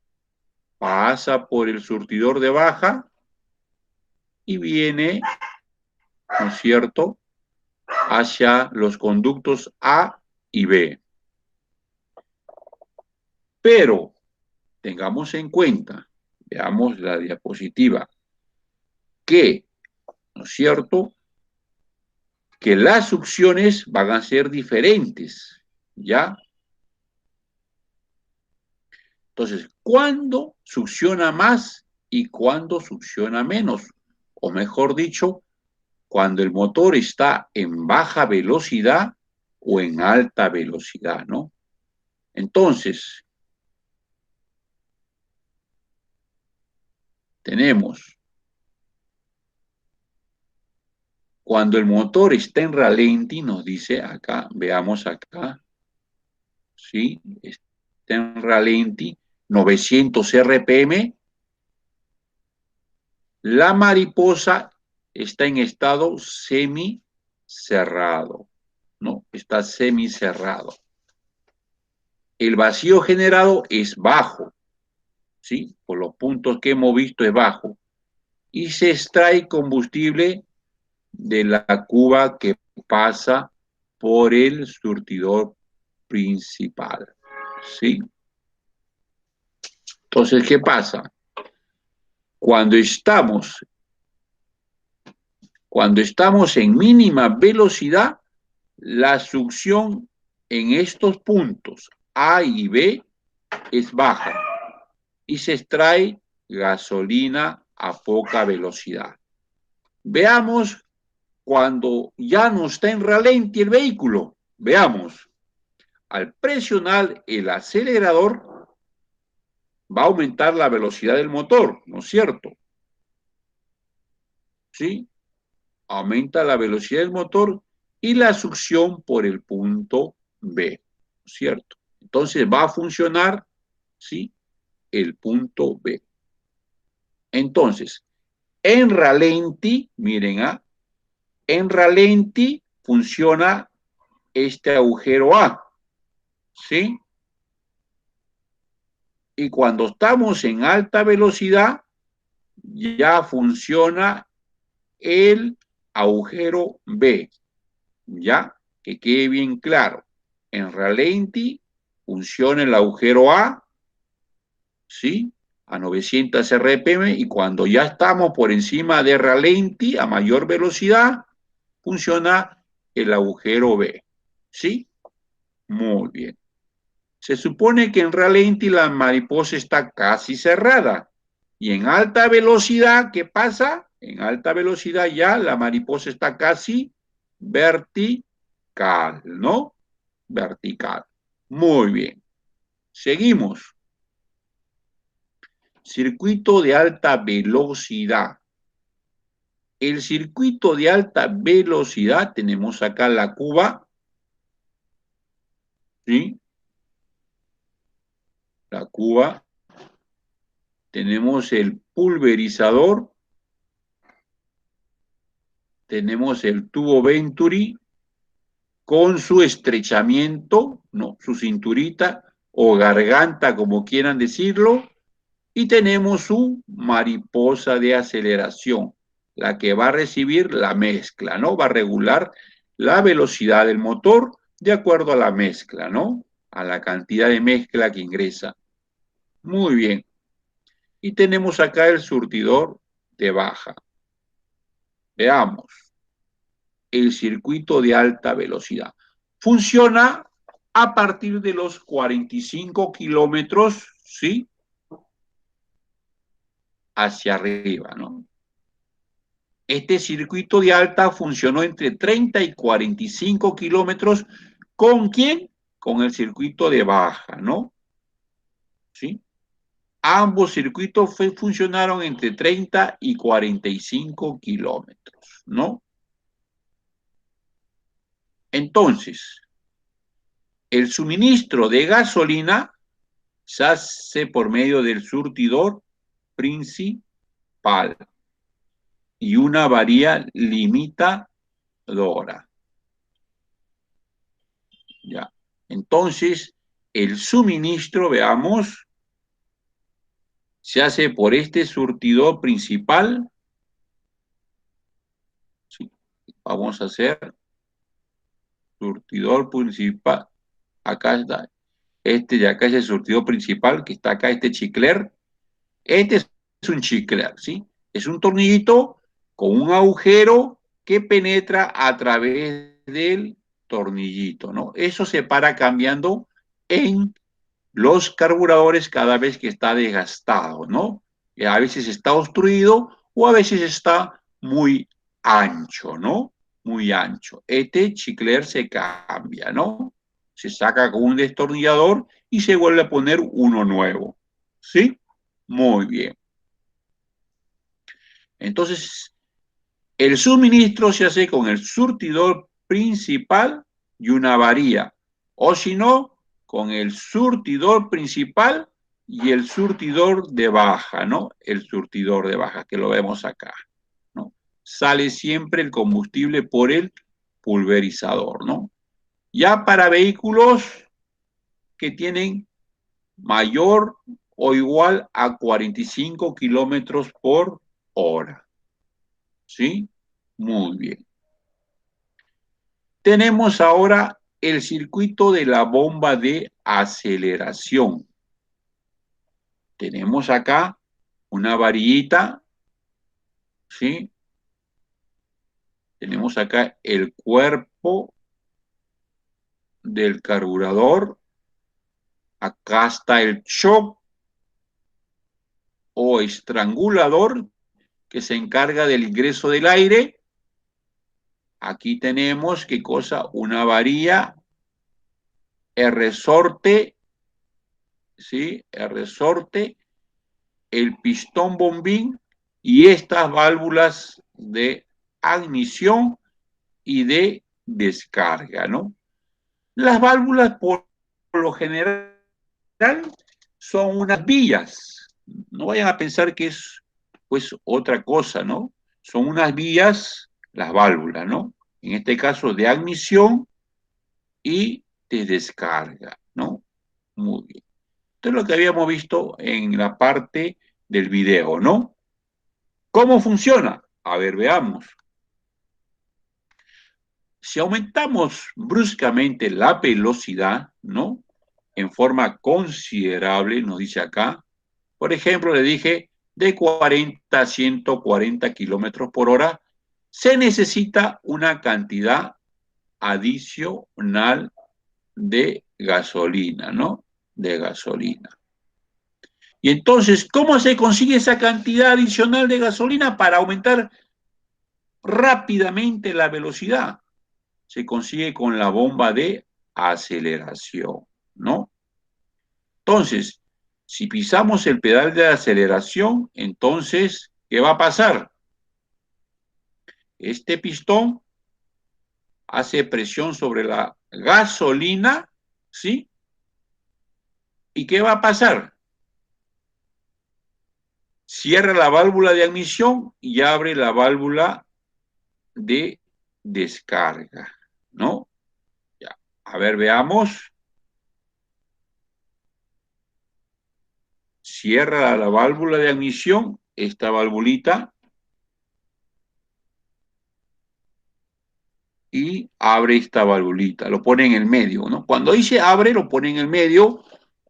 Speaker 1: Pasa por el surtidor de baja y viene, ¿no es cierto?, hacia los conductos A y B. Pero tengamos en cuenta, veamos la diapositiva, que, ¿no es cierto?, que las succiones van a ser diferentes, ¿ya? Entonces, ¿cuándo succiona más y cuándo succiona menos? O mejor dicho, cuando el motor está en baja velocidad o en alta velocidad, ¿no? Entonces, tenemos cuando el motor está en ralenti, nos dice acá, veamos acá, ¿sí? Está en ralenti, 900 RPM, la mariposa está en estado semicerrado, ¿no? Está semicerrado. el vacío generado es bajo, ¿sí? Por los puntos que hemos visto es bajo. Y se extrae combustible de la cuba que pasa por el surtidor principal, ¿sí? Entonces, ¿qué pasa? Cuando estamos en mínima velocidad, la succión en estos puntos A y B es baja y se extrae gasolina a poca velocidad. Veamos cuando ya no está en ralenti el vehículo. Veamos, al presionar el acelerador va a aumentar la velocidad del motor, ¿no es cierto? ¿Sí? Aumenta la velocidad del motor y la succión por el punto B, ¿cierto? Entonces va a funcionar, ¿sí? El punto B. Entonces, en ralenti, miren, en ralenti funciona este agujero A, ¿sí? Y cuando estamos en alta velocidad, ya funciona el agujero B, ¿ya? Que quede bien claro. En ralenti funciona el agujero A, ¿sí? A 900 RPM, y cuando ya estamos por encima de ralenti, a mayor velocidad, funciona el agujero B, ¿sí? Muy bien. Se supone que en ralenti la mariposa está casi cerrada, y en alta velocidad, ¿qué pasa? En alta velocidad ya la mariposa está casi vertical, ¿no? Vertical. Muy bien. Seguimos. Circuito de alta velocidad. El circuito de alta velocidad, tenemos acá la cuba, ¿sí? La cuba. Tenemos el pulverizador. Tenemos el tubo Venturi con su estrechamiento, ¿no? Su cinturita o garganta, como quieran decirlo. Y tenemos su mariposa de aceleración, la que va a recibir la mezcla, ¿no? Va a regular la velocidad del motor de acuerdo a la mezcla, ¿no? A la cantidad de mezcla que ingresa. Muy bien. Y tenemos acá el surtidor de baja. Veamos. El circuito de alta velocidad. Funciona a partir de los 45 kilómetros, ¿sí? Hacia arriba, ¿no? Este circuito de alta funcionó entre 30 y 45 kilómetros. ¿Con quién? Con el circuito de baja, ¿no? ¿Sí? Ambos circuitos funcionaron entre 30 y 45 kilómetros, ¿no? Entonces, el suministro de gasolina se hace por medio del surtidor principal y una varía limitadora. Ya. Entonces, el suministro, veamos, se hace por este surtidor principal. Sí. Vamos a hacer surtidor principal. Acá está. Este de acá es el surtidor principal, que está acá, este chicler. Este es un chicler, ¿sí? Es un tornillito con un agujero que penetra a través del tornillito, ¿no? Eso se para cambiando en los carburadores cada vez que está desgastado, ¿no? A veces está obstruido o a veces está muy ancho, ¿no? Muy ancho. Este chicler se cambia, ¿no? Se saca con un destornillador y se vuelve a poner uno nuevo, ¿sí? Muy bien. Entonces, el suministro se hace con el surtidor principal y una varía, o si no, con el surtidor principal y el surtidor de baja, ¿no? El surtidor de baja, que lo vemos acá, ¿no? Sale siempre el combustible por el pulverizador, ¿no? Ya para vehículos que tienen mayor o igual a 45 kilómetros por hora. ¿Sí? Muy bien. Tenemos ahora el circuito de la bomba de aceleración. Tenemos acá una varillita, ¿sí? Tenemos acá el cuerpo del carburador. Acá está el shock o estrangulador que se encarga del ingreso del aire. Aquí tenemos, ¿qué cosa? Una varilla, el resorte, ¿sí? El resorte, el pistón bombín y estas válvulas de admisión y de descarga, ¿no? Las válvulas por lo general son unas vías. No vayan a pensar que es pues otra cosa, ¿no? Son unas vías, las válvulas, ¿no? En este caso de admisión y de descarga, ¿no? Muy bien. Esto es lo que habíamos visto en la parte del video, ¿no? ¿Cómo funciona? A ver, veamos. Si aumentamos bruscamente la velocidad, ¿no? En forma considerable, nos dice acá, por ejemplo, le dije de 40 a 140 kilómetros por hora, se necesita una cantidad adicional de gasolina, ¿no? De gasolina. Y entonces, ¿cómo se consigue esa cantidad adicional de gasolina para aumentar rápidamente la velocidad? Se consigue con la bomba de aceleración, ¿no? Entonces, si pisamos el pedal de aceleración, entonces, ¿qué va a pasar? Este pistón hace presión sobre la gasolina, ¿sí? ¿Y qué va a pasar? Cierra la válvula de admisión y abre la válvula de descarga, ¿no? Ya. A ver, veamos. Cierra la válvula de admisión, esta valvulita, y abre esta valvulita, lo pone en el medio, ¿no? Cuando dice abre, lo pone en el medio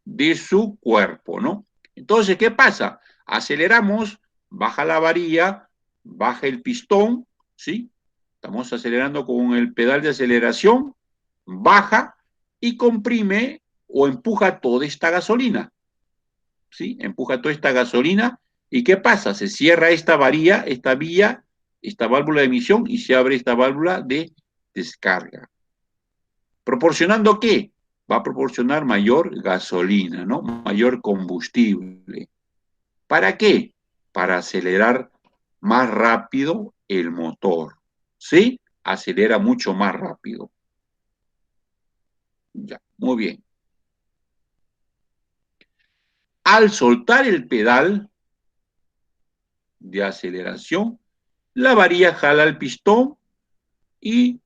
Speaker 1: de su cuerpo, ¿no? Entonces, ¿qué pasa? Aceleramos, baja la varilla, baja el pistón, ¿sí? Estamos acelerando con el pedal de aceleración, baja y comprime o empuja toda esta gasolina, ¿sí? Empuja toda esta gasolina. ¿Y qué pasa? Se cierra esta varilla, esta vía, esta válvula de emisión y se abre esta válvula de descarga. ¿Proporcionando qué? Va a proporcionar mayor gasolina, ¿no? Mayor combustible. ¿Para qué? Para acelerar más rápido el motor, ¿sí? Acelera mucho más rápido. Ya, muy bien. Al soltar el pedal de aceleración, la varilla jala el pistón y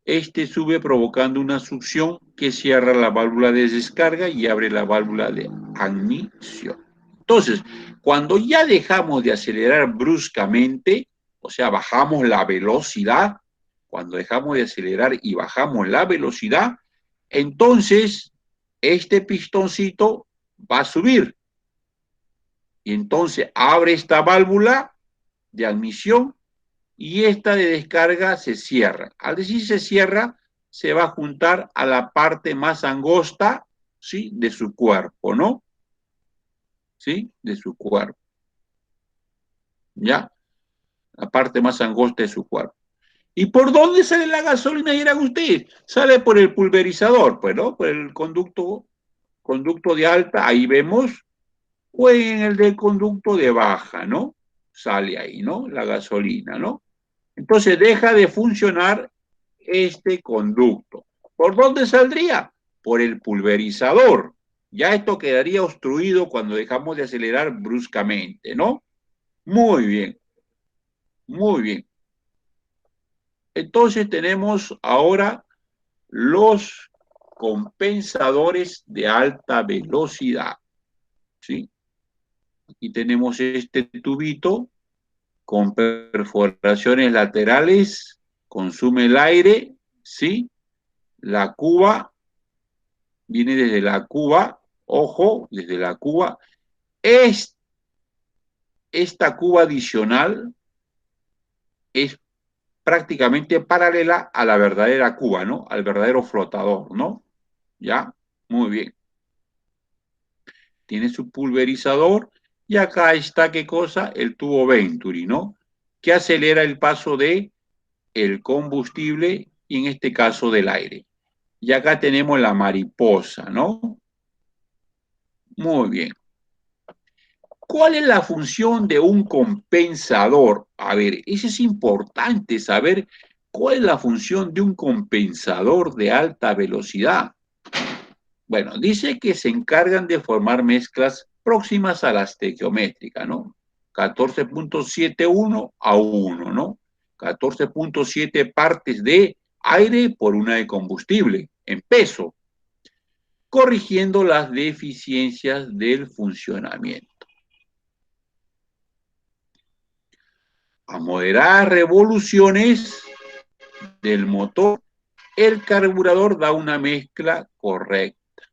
Speaker 1: este sube provocando una succión que cierra la válvula de descarga y abre la válvula de admisión. Entonces, cuando ya dejamos de acelerar bruscamente, o sea, bajamos la velocidad, cuando dejamos de acelerar y bajamos la velocidad, entonces este pistoncito va a subir. Y entonces abre esta válvula de admisión y esta de descarga se cierra. Al decir se cierra, se va a juntar a la parte más angosta, ¿sí? De su cuerpo, ¿no? ¿Sí? De su cuerpo. ¿Ya? La parte más angosta de su cuerpo. ¿Y por dónde sale la gasolina, dirán ustedes? Sale por el pulverizador, pues, ¿no? Por el conducto de alta, ahí vemos, o en el del conducto de baja, ¿no? Sale ahí, ¿no? La gasolina, ¿no? Entonces deja de funcionar este conducto. ¿Por dónde saldría? Por el pulverizador. Ya esto quedaría obstruido cuando dejamos de acelerar bruscamente, ¿no? Muy bien, muy bien. Entonces tenemos ahora los compensadores de alta velocidad. ¿Sí? Aquí tenemos este tubito con perforaciones laterales, consume el aire, ¿sí? La cuba, viene desde la cuba, ojo, desde la cuba. Esta cuba adicional es prácticamente paralela a la verdadera cuba, ¿no? Al verdadero flotador, ¿no? ¿Ya? Muy bien. Tiene su pulverizador y acá está, ¿qué cosa? El tubo Venturi, ¿no? Que acelera el paso de el combustible y en este caso del aire. Y acá tenemos la mariposa, ¿no? Muy bien. ¿Cuál es la función de un compensador? A ver, eso es importante saber cuál es la función de un compensador de alta velocidad. Bueno, dice que se encargan de formar mezclas próximas a la estequiométrica, ¿no? 14.71 a 1, ¿no? 14.7 partes de aire por una de combustible en peso, corrigiendo las deficiencias del funcionamiento. A moderadas revoluciones del motor, el carburador da una mezcla correcta.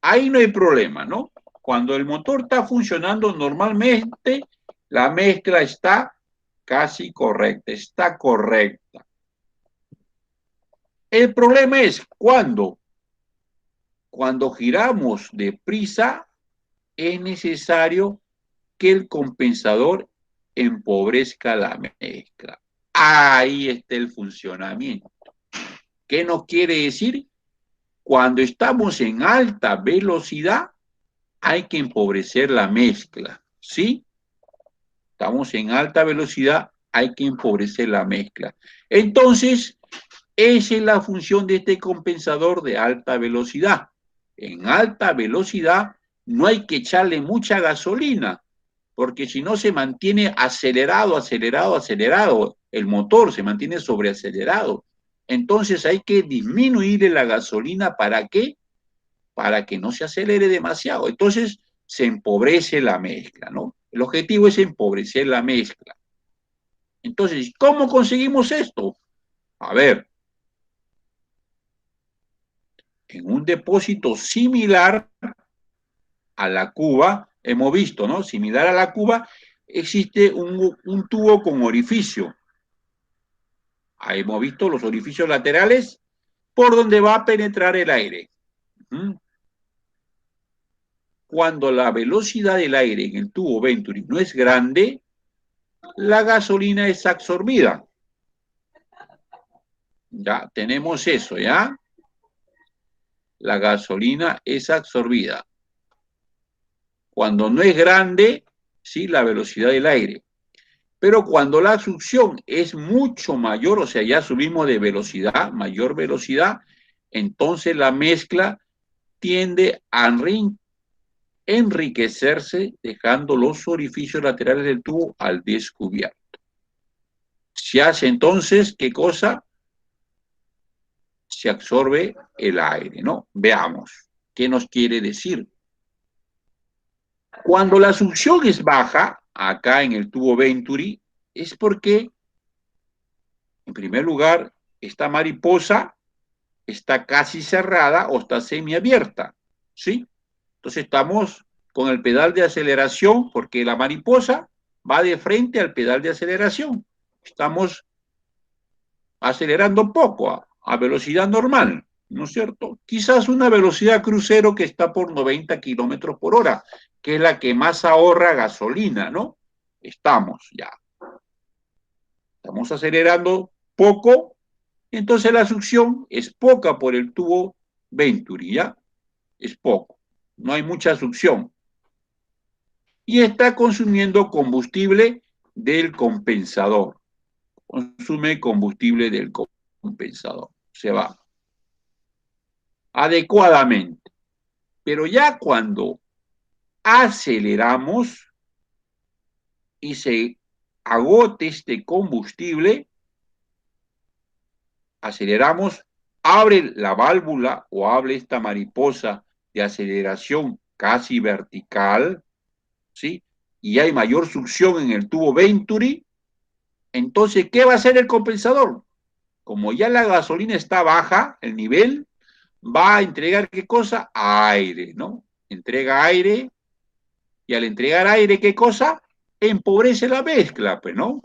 Speaker 1: Ahí no hay problema, ¿no? Cuando el motor está funcionando normalmente, la mezcla está casi correcta, está correcta. El problema es cuando giramos deprisa, es necesario que el compensador empobrezca la mezcla. Ahí está el funcionamiento. ¿Qué nos quiere decir? Cuando estamos en alta velocidad, hay que empobrecer la mezcla, ¿sí? Estamos en alta velocidad, hay que empobrecer la mezcla. Entonces, esa es la función de este compensador de alta velocidad. En alta velocidad no hay que echarle mucha gasolina, porque si no se mantiene acelerado, el motor se mantiene sobreacelerado. Entonces hay que disminuirle la gasolina, ¿para qué? Para que no se acelere demasiado. Entonces se empobrece la mezcla, ¿no? El objetivo es empobrecer la mezcla. Entonces, ¿cómo conseguimos esto? A ver, en un depósito similar a la cuba, hemos visto, ¿no? Similar a la cuba, existe un tubo con orificio. Ahí hemos visto los orificios laterales por donde va a penetrar el aire. Cuando la velocidad del aire en el tubo Venturi no es grande, la gasolina es absorbida. Ya tenemos eso, ¿ya? La gasolina es absorbida. Cuando no es grande, sí, la velocidad del aire. Pero cuando la succión es mucho mayor, o sea, ya subimos de velocidad, mayor velocidad, entonces la mezcla tiende a enriquecerse, dejando los orificios laterales del tubo al descubierto. Se hace entonces, ¿qué cosa? Se absorbe el aire, ¿no? Veamos, ¿qué nos quiere decir? Cuando la succión es baja, acá en el tubo Venturi, es porque, en primer lugar, esta mariposa está casi cerrada o está semiabierta, ¿sí? Entonces estamos con el pedal de aceleración, porque la mariposa va de frente al pedal de aceleración. Estamos acelerando poco, a velocidad normal, ¿no es cierto? Quizás una velocidad crucero que está por 90 kilómetros por hora, que es la que más ahorra gasolina, ¿no? Estamos acelerando poco, entonces la succión es poca por el tubo Venturi, ¿ya? Es poco, no hay mucha succión. Y está consumiendo combustible del compensador. Consume combustible del compensador. Se va adecuadamente. Pero ya cuando aceleramos y se agote este combustible, aceleramos abre la válvula o abre esta mariposa de aceleración casi vertical, ¿sí? Y hay mayor succión en el tubo Venturi, entonces, ¿qué va a hacer el compensador? Como ya la gasolina está baja, el nivel, va a entregar, ¿qué cosa? Aire, ¿no? Entrega aire, y al entregar aire, ¿qué cosa? Empobrece la mezcla, pues, ¿no?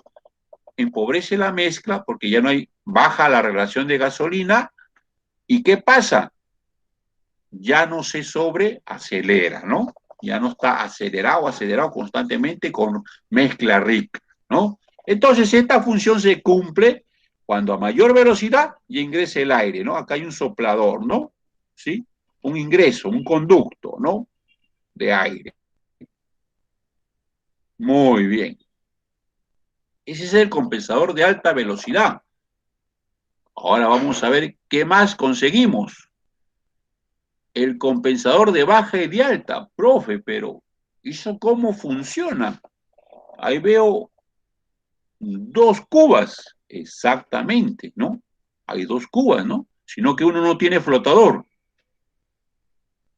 Speaker 1: Empobrece la mezcla porque ya no hay, baja la relación de gasolina, ¿y qué pasa? Ya no se sobreacelera, ¿no? Ya no está acelerado constantemente con mezcla rica, ¿no? Entonces, esta función se cumple cuando a mayor velocidad ya ingrese el aire, ¿no? Acá hay un soplador, ¿no? ¿Sí? Un ingreso, un conducto, ¿no? De aire. Muy bien. Ese es el compensador de alta velocidad. Ahora vamos a ver qué más conseguimos. El compensador de baja y de alta. Profe, pero ¿eso cómo funciona? Ahí veo dos cubas. Exactamente, ¿no? Hay dos cubas, ¿no? Sino que uno no tiene flotador.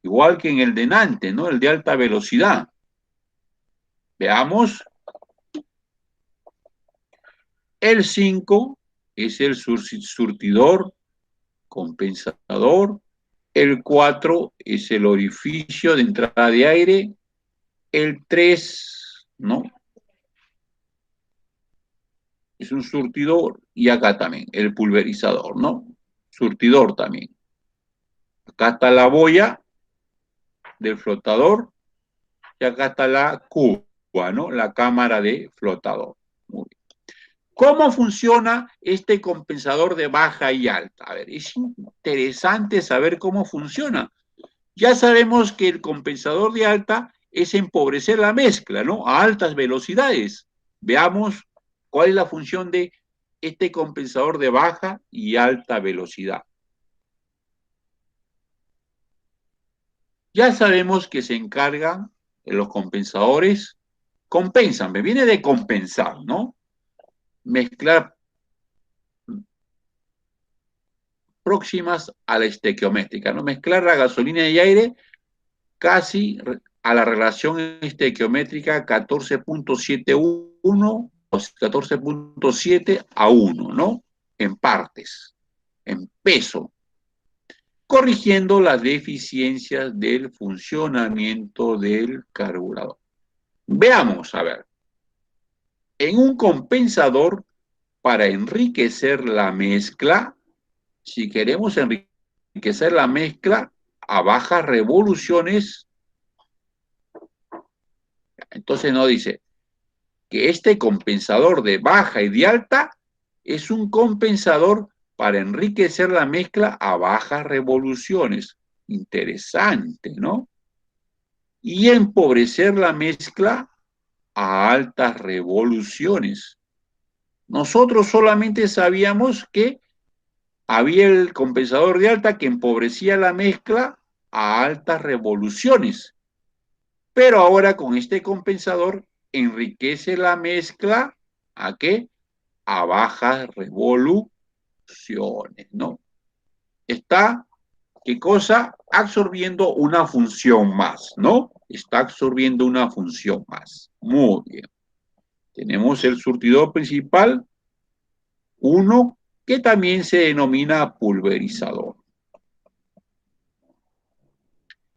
Speaker 1: Igual que en el de Nantes, ¿no? El de alta velocidad. Veamos. El 5 es el surtidor compensador. El 4 es el orificio de entrada de aire. El 3, ¿no? Es un surtidor. Y acá también, el pulverizador, ¿no? Surtidor también. Acá está la boya del flotador. Y acá está la cuba, ¿no? La cámara de flotador. Muy bien. ¿Cómo funciona este compensador de baja y alta? A ver, es interesante saber cómo funciona. Ya sabemos que el compensador de alta es empobrecer la mezcla, ¿no? A altas velocidades. Veamos cuál es la función de este compensador de baja y alta velocidad. Ya sabemos que se encargan los compensadores, compensan, me viene de compensar, ¿no? Mezclar próximas a la estequiométrica, ¿no? Mezclar la gasolina y aire casi a la relación estequiométrica 14.71 o 14.7 a 1, ¿no? En partes, en peso, corrigiendo las deficiencias del funcionamiento del carburador. Veamos, a ver, en un compensador para enriquecer la mezcla, si queremos enriquecer la mezcla a bajas revoluciones, entonces no dice que este compensador de baja y de alta es un compensador para enriquecer la mezcla a bajas revoluciones. Interesante, ¿no? Y empobrecer la mezcla a altas revoluciones. Nosotros solamente sabíamos que había el compensador de alta que empobrecía la mezcla a altas revoluciones. Pero ahora con este compensador enriquece la mezcla ¿a qué? A bajas revoluciones, ¿no? Está, ¿qué cosa? Absorbiendo una función más, ¿no? Está absorbiendo una función más. Muy bien. Tenemos el surtidor principal, uno que también se denomina pulverizador.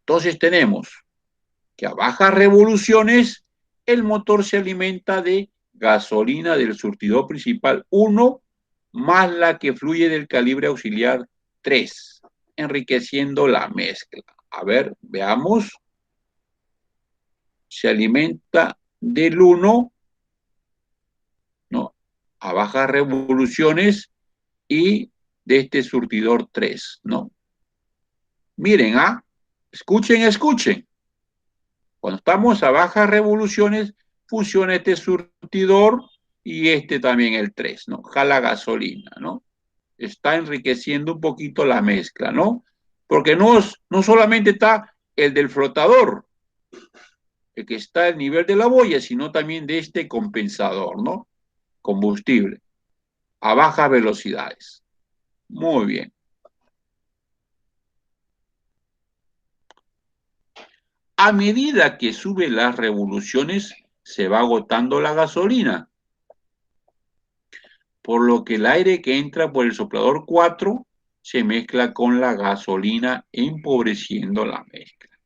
Speaker 1: Entonces tenemos que a bajas revoluciones el motor se alimenta de gasolina del surtidor principal 1 más la que fluye del calibre auxiliar 3, enriqueciendo la mezcla. A ver, veamos. Se alimenta del 1, ¿no? A bajas revoluciones y de este surtidor 3, ¿no? Miren, escuchen, escuchen. Cuando estamos a bajas revoluciones, funciona este surtidor y este también el 3, ¿no? Jala gasolina, ¿no? Está enriqueciendo un poquito la mezcla, ¿no? Porque no solamente está el del flotador, el que está al nivel de la boya, sino también de este compensador, ¿no? Combustible, a bajas velocidades. Muy bien. A medida que suben las revoluciones, se va agotando la gasolina, por lo que el aire que entra por el soplador 4 se mezcla con la gasolina, empobreciendo la mezcla.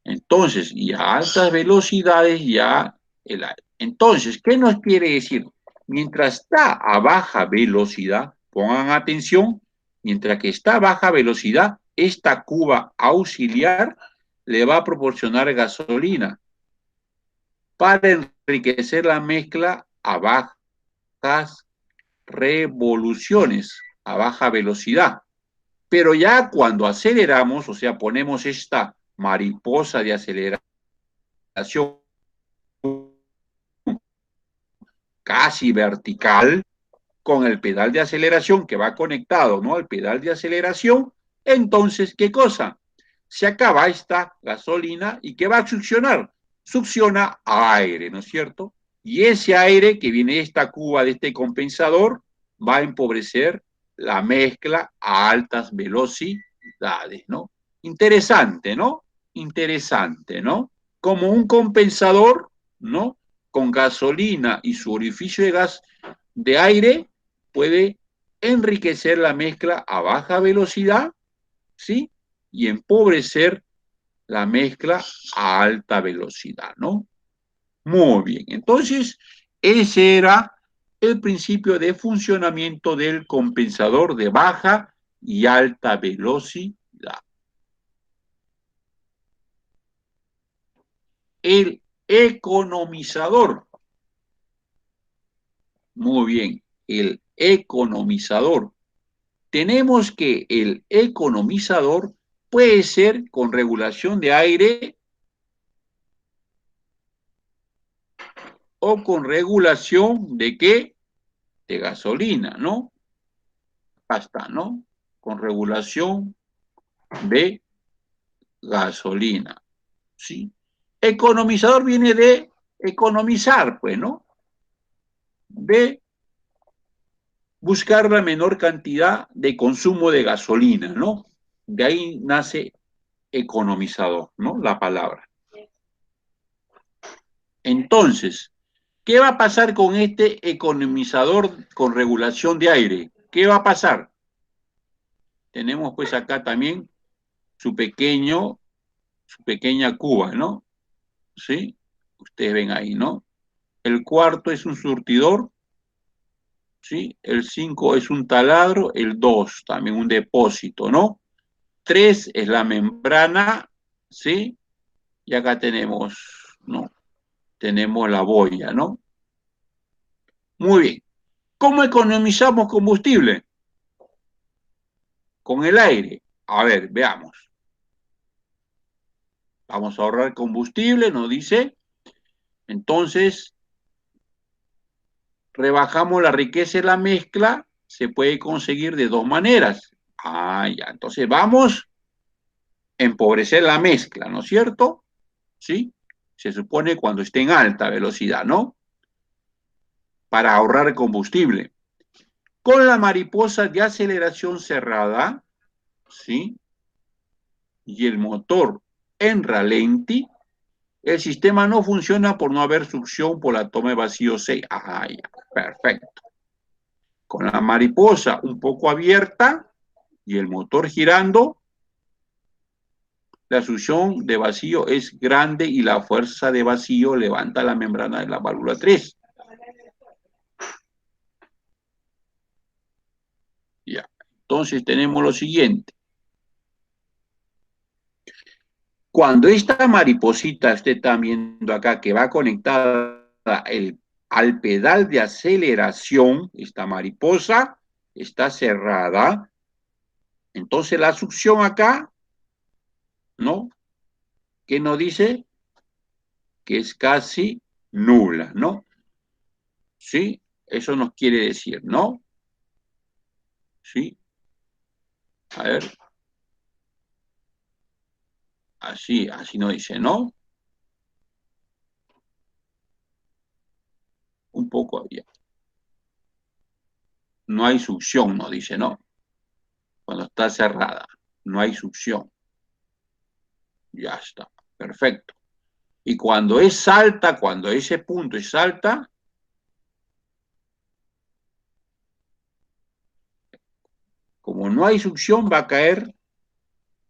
Speaker 1: Entonces, y a altas velocidades ya el aire. Entonces, ¿qué nos quiere decir? Mientras está a baja velocidad, pongan atención, mientras que está a baja velocidad, esta cuba auxiliar le va a proporcionar gasolina para enriquecer la mezcla a bajas revoluciones, a baja velocidad. Pero ya cuando aceleramos, o sea, ponemos esta mariposa de aceleración casi vertical con el pedal de aceleración que va conectado, ¿no?, al pedal de aceleración, entonces, ¿qué cosa? Se acaba esta gasolina y ¿qué va a succionar? Succiona aire, ¿no es cierto? Y ese aire que viene de esta cuba, de este compensador, va a empobrecer la mezcla a altas velocidades, ¿no? Interesante, ¿no? Interesante, ¿no? Como un compensador, ¿no?, con gasolina y su orificio de gas de aire puede enriquecer la mezcla a baja velocidad, ¿sí?, y empobrecer la mezcla a alta velocidad, ¿no? Muy bien, entonces ese era el principio de funcionamiento del compensador de baja y alta velocidad. El economizador. Muy bien, el economizador. Tenemos que el economizador puede ser con regulación de aire o con regulación de ¿qué? De gasolina, ¿no? Basta, ¿no? Con regulación de gasolina, ¿sí? Economizador viene de economizar, pues, ¿no? De buscar la menor cantidad de consumo de gasolina, ¿no? De ahí nace economizador, ¿no?, la palabra. Entonces, ¿qué va a pasar con este economizador con regulación de aire? ¿Qué va a pasar? Tenemos pues acá también su pequeña cuba, ¿no? ¿Sí? Ustedes ven ahí, ¿no? El cuarto es un surtidor, ¿sí? El 5 es un taladro, el 2 también un depósito, ¿no? 3 es la membrana, ¿sí? Y acá tenemos, ¿no?, tenemos la boya, ¿no? Muy bien. ¿Cómo economizamos combustible? Con el aire. A ver, veamos. Vamos a ahorrar combustible, nos dice. Entonces, rebajamos la riqueza de la mezcla, se puede conseguir de dos maneras. Ah, ya. Entonces, vamos a empobrecer la mezcla, ¿no es cierto? ¿Sí? Se supone cuando esté en alta velocidad, ¿no? Para ahorrar combustible. Con la mariposa de aceleración cerrada, ¿sí?, y el motor en ralenti, el sistema no funciona por no haber succión por la toma de vacío 6. Ah, ya, perfecto. Con la mariposa un poco abierta y el motor girando, la succión de vacío es grande y la fuerza de vacío levanta la membrana de la válvula 3. Ya, entonces tenemos lo siguiente. Cuando esta mariposita, usted está viendo acá, que va conectada al pedal de aceleración, esta mariposa está cerrada, entonces la succión acá, ¿no?, ¿qué nos dice? Que es casi nula, ¿no? ¿Sí? Eso nos quiere decir, ¿no? ¿Sí? A ver. Así nos dice, ¿no? Un poco ya. No hay succión, nos dice, ¿no? Cuando está cerrada, no hay succión. Ya está, perfecto. Y cuando es alta, cuando ese punto es alta, como no hay succión, va a caer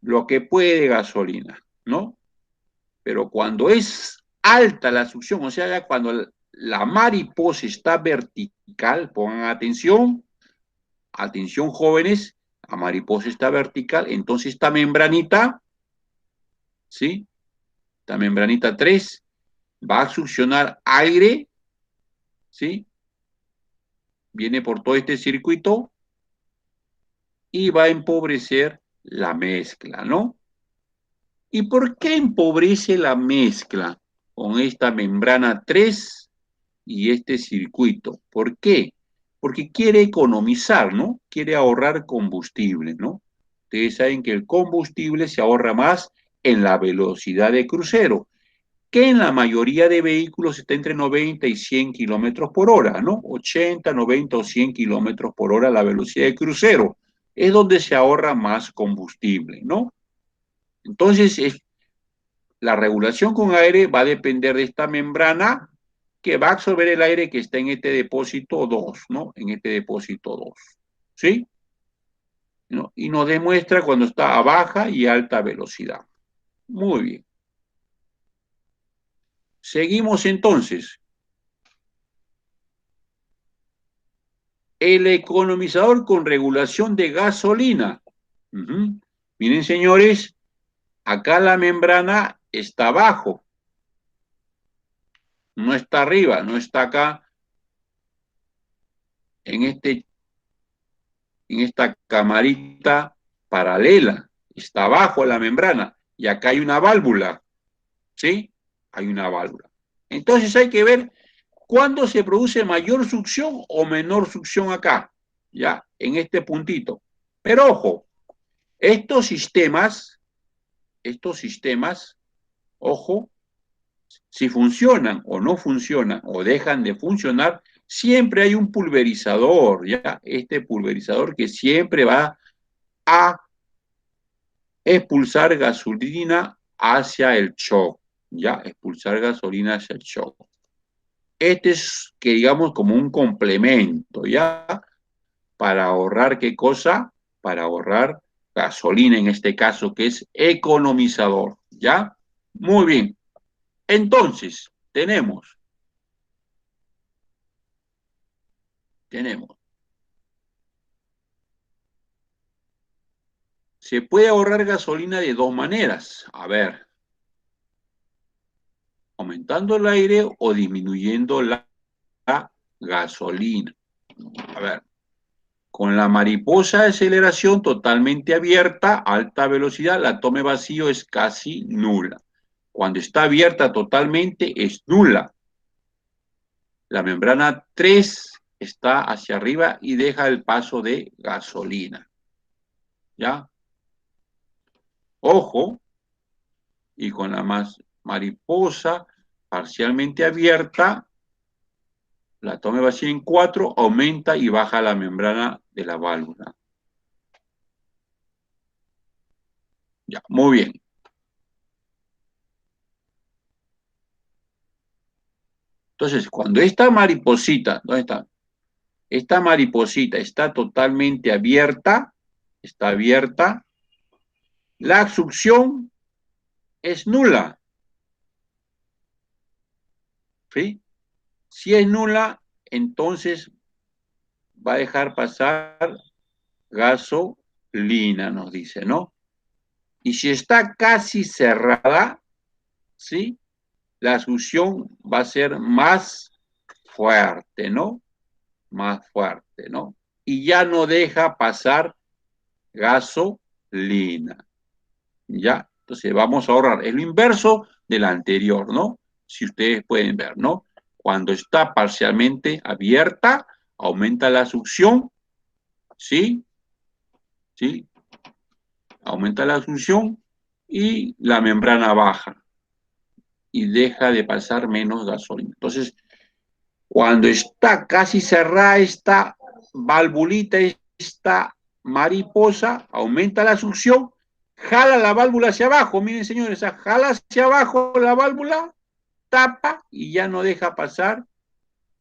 Speaker 1: lo que puede de gasolina, ¿no? Pero cuando es alta la succión, o sea, ya cuando la mariposa está vertical, pongan atención, atención jóvenes, la mariposa está vertical, entonces esta membranita, ¿sí? Esta membranita 3 va a succionar aire, ¿sí? Viene por todo este circuito y va a empobrecer la mezcla, ¿no? ¿Y por qué empobrece la mezcla con esta membrana 3 y este circuito? ¿Por qué? Porque quiere economizar, ¿no? Quiere ahorrar combustible, ¿no? Ustedes saben que el combustible se ahorra más en la velocidad de crucero, que en la mayoría de vehículos está entre 90 y 100 kilómetros por hora, ¿no? 80, 90 o 100 kilómetros por hora la velocidad de crucero. Es donde se ahorra más combustible, ¿no? Entonces, la regulación con aire va a depender de esta membrana que va a absorber el aire que está en este depósito 2, ¿no? En este depósito 2, ¿sí? ¿No? Y nos demuestra cuando está a baja y alta velocidad. Muy bien. Seguimos entonces. El economizador con regulación de gasolina. Miren, señores, acá la membrana está abajo. No está arriba, no está acá en esta camarita paralela. Está abajo la membrana y acá hay una válvula. ¿Sí? Hay una válvula. Entonces hay que ver cuándo se produce mayor succión o menor succión acá, ya, en este puntito. Pero ojo, estos sistemas, ojo, si funcionan o no funcionan o dejan de funcionar, siempre hay un pulverizador, ya, este pulverizador que siempre va a expulsar gasolina hacia el choke, ya, expulsar gasolina hacia el choke. Este es, que digamos, como un complemento, ya, para ahorrar, ¿qué cosa? Para ahorrar gasolina, en este caso, que es economizador, ¿ya? Muy bien. Entonces, tenemos, se puede ahorrar gasolina de dos maneras. A ver, aumentando el aire o disminuyendo la gasolina. A ver, con la mariposa de aceleración totalmente abierta, alta velocidad, la toma vacío es casi nula. Cuando está abierta totalmente es nula. La membrana 3 está hacia arriba y deja el paso de gasolina. ¿Ya? Ojo, y con la mariposa parcialmente abierta, la toma vacía en 4, aumenta y baja la membrana de la válvula. Ya, muy bien. Entonces, cuando esta mariposita, ¿dónde está? Esta mariposita está totalmente abierta, está abierta, la succión es nula. ¿Sí? Si es nula, entonces va a dejar pasar gasolina, nos dice, ¿no? Y si está casi cerrada, ¿sí? La succión va a ser más fuerte, ¿no? Más fuerte, ¿no? Y ya no deja pasar gasolina. ¿Ya? Entonces vamos a ahorrar. Es lo inverso del anterior, ¿no? Si ustedes pueden ver, ¿no? Cuando está parcialmente abierta, aumenta la succión, ¿sí? ¿Sí? Aumenta la succión y la membrana baja y deja de pasar menos gasolina. Entonces, cuando está casi cerrada esta valvulita, esta mariposa, aumenta la succión jala la válvula hacia abajo, miren señores, jala hacia abajo la válvula, tapa y ya no deja pasar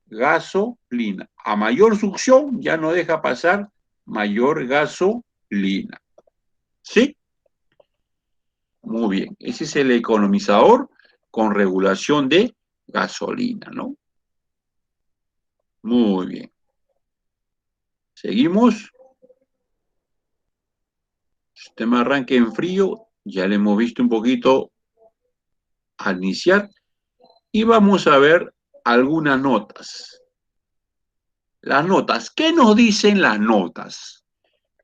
Speaker 1: gasolina. A mayor succión ya no deja pasar mayor gasolina. ¿Sí? Muy bien. Ese es el economizador con regulación de gasolina, ¿no? Muy bien. Seguimos. Sistema de arranque en frío. Ya le hemos visto un poquito al iniciar. Y vamos a ver algunas notas. Las notas. ¿Qué nos dicen las notas?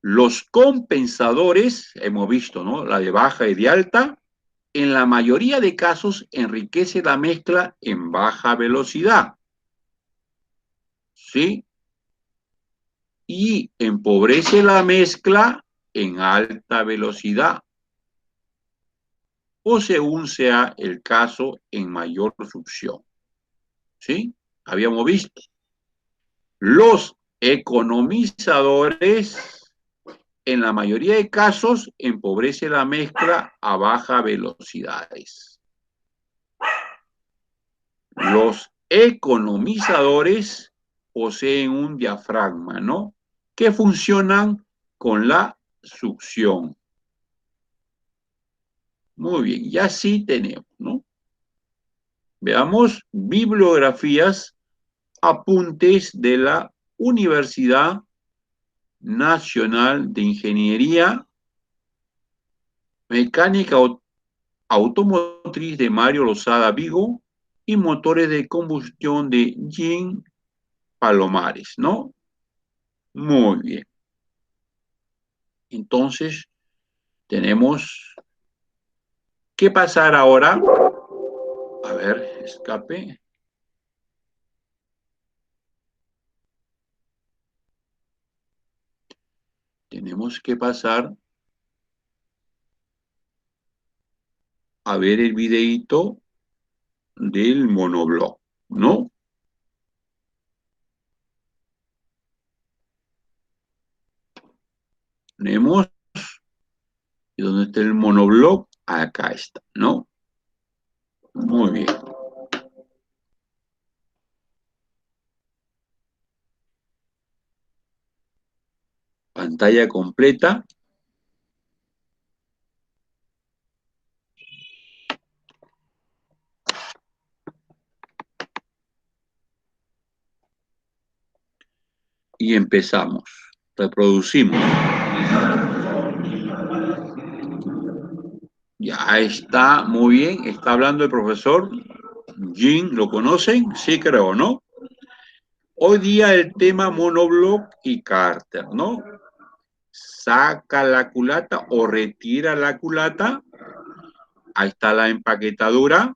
Speaker 1: Los compensadores, hemos visto, ¿no? La de baja y de alta, en la mayoría de casos enriquece la mezcla en baja velocidad. ¿Sí? Y empobrece la mezcla en alta velocidad. O según sea el caso, en mayor succión. ¿Sí? Habíamos visto. Los economizadores, en la mayoría de casos, empobrece la mezcla a bajas velocidades. Los economizadores poseen un diafragma, ¿no? Que funcionan con la succión. Muy bien, y así tenemos, ¿no? Veamos bibliografías, apuntes de la Universidad Nacional de Ingeniería Mecánica Automotriz de Mario Lozada Vigo y motores de combustión de Jean Palomares, ¿no? Muy bien. Entonces, tenemos que pasar ahora. A ver, escape. Tenemos que pasar a ver el videíto del monoblog, ¿no? Tenemos, ¿y dónde está el monoblog? Acá está, ¿no? Muy bien. Pantalla completa. Y empezamos. Reproducimos. Ya está, muy bien. Está hablando el profesor Jean. ¿Lo conocen? Sí, creo, ¿no? Hoy día el tema monobloc y cárter, ¿no? Saca la culata o retira la culata. Ahí está la empaquetadura.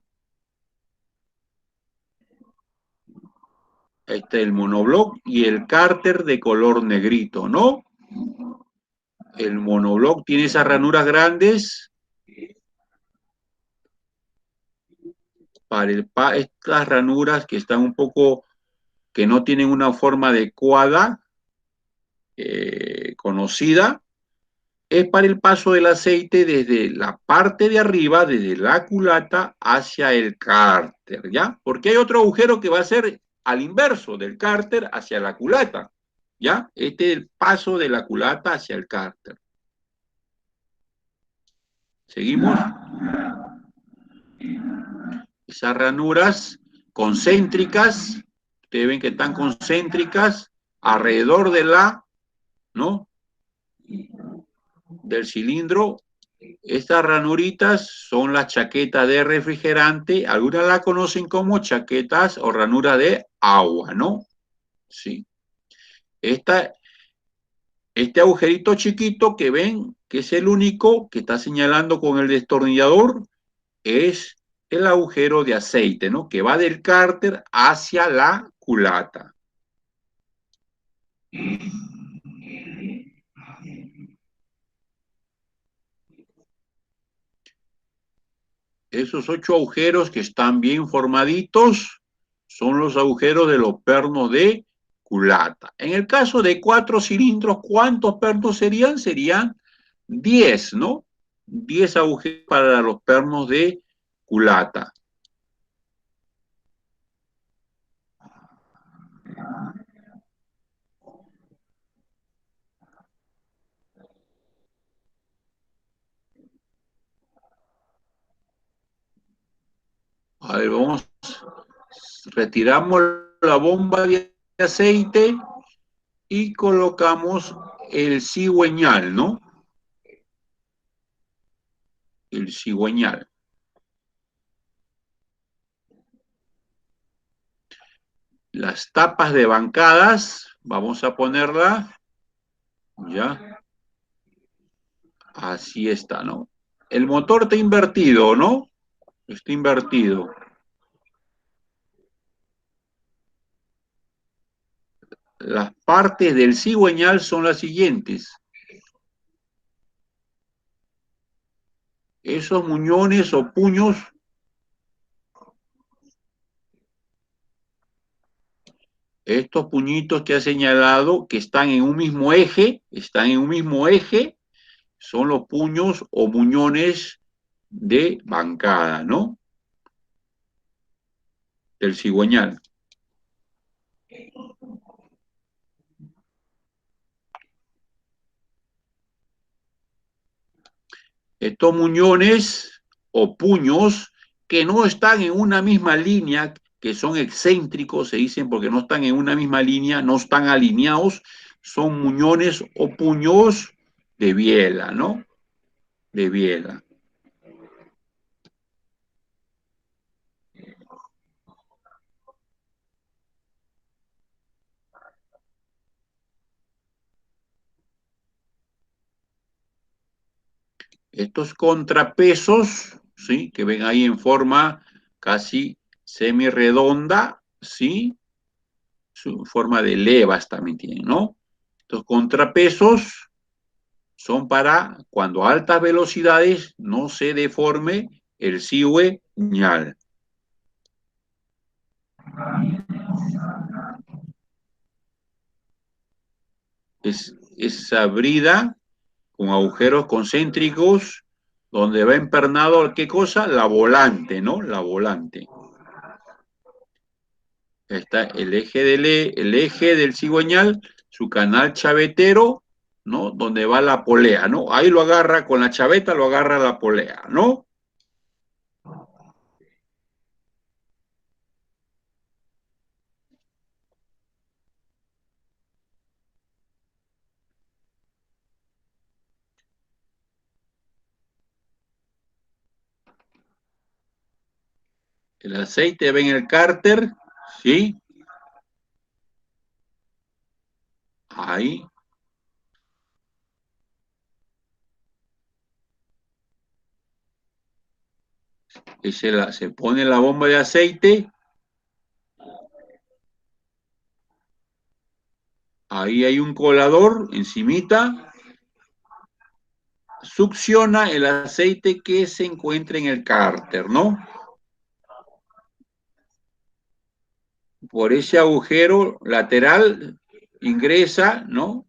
Speaker 1: Este es el monobloc y el cárter de color negrito, ¿no? El monobloc tiene esas ranuras grandes. Para estas ranuras que están un poco, que no tienen una forma adecuada, conocida, es para el paso del aceite desde la parte de arriba, desde la culata hacia el cárter, ¿ya? Porque hay otro agujero que va a ser al inverso del cárter hacia la culata, ¿ya? Este es el paso de la culata hacia el cárter. ¿Seguimos? Esas ranuras concéntricas, ustedes ven que están concéntricas alrededor de la, ¿no? Del cilindro. Estas ranuritas son las chaquetas de refrigerante, algunas la conocen como chaquetas o ranura de agua, ¿no? Sí. Este agujerito chiquito que ven, que es el único que está señalando con el destornillador, es el agujero de aceite, ¿no? Que va del cárter hacia la culata. Esos 8 agujeros que están bien formaditos son los agujeros de los pernos de culata. En el caso de 4 cilindros, ¿cuántos pernos serían? Serían 10, ¿no? 10 agujeros para los pernos de culata. A ver, retiramos la bomba de aceite y colocamos el cigüeñal, ¿no? El cigüeñal. Las tapas de bancadas, vamos a ponerla, ya. Así está, ¿no? El motor está invertido, ¿no? Está invertido. Las partes del cigüeñal son las siguientes. Esos muñones o puños estos puñitos que ha señalado que están en un mismo eje, son los puños o muñones de bancada, ¿no? Del cigüeñal. Estos muñones o puños que no están en una misma línea, que son excéntricos, se dicen porque no están en una misma línea, no están alineados, son muñones o puños de biela, ¿no? De biela. Estos contrapesos, ¿sí? Que ven ahí en forma casi semirredonda, ¿sí? Su forma de levas también tienen, ¿no? Estos contrapesos son para cuando a altas velocidades no se deforme el cigüeñal. Es esa brida con agujeros concéntricos donde va empernado, ¿qué cosa? La volante, ¿no? La volante. Está el eje del cigüeñal, su canal chavetero, ¿no? Donde va la polea, ¿no? Ahí lo agarra, con la chaveta lo agarra la polea, ¿no? El aceite ven el cárter, ¿sí? Ahí. Se pone la bomba de aceite. Ahí hay un colador encimita. Succiona el aceite que se encuentra en el cárter, ¿no? Por ese agujero lateral ingresa, ¿no?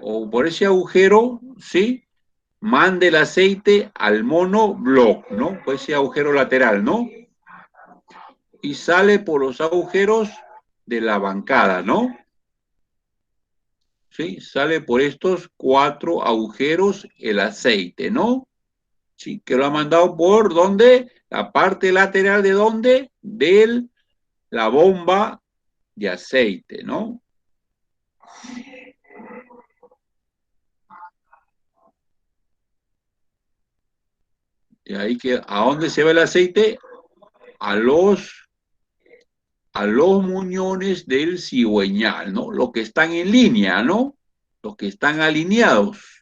Speaker 1: O por ese agujero, ¿sí? Manda el aceite al monobloc, ¿no? Por ese agujero lateral, ¿no? Y sale por los agujeros de la bancada, ¿no? ¿Sí? Sale por estos 4 agujeros el aceite, ¿no? Sí, que lo ha mandado por ¿dónde? La parte lateral de ¿dónde? De la bomba de aceite, ¿no? De ahí que, ¿a dónde se va el aceite? A los muñones del cigüeñal, ¿no? Los que están en línea, ¿no? Los que están alineados.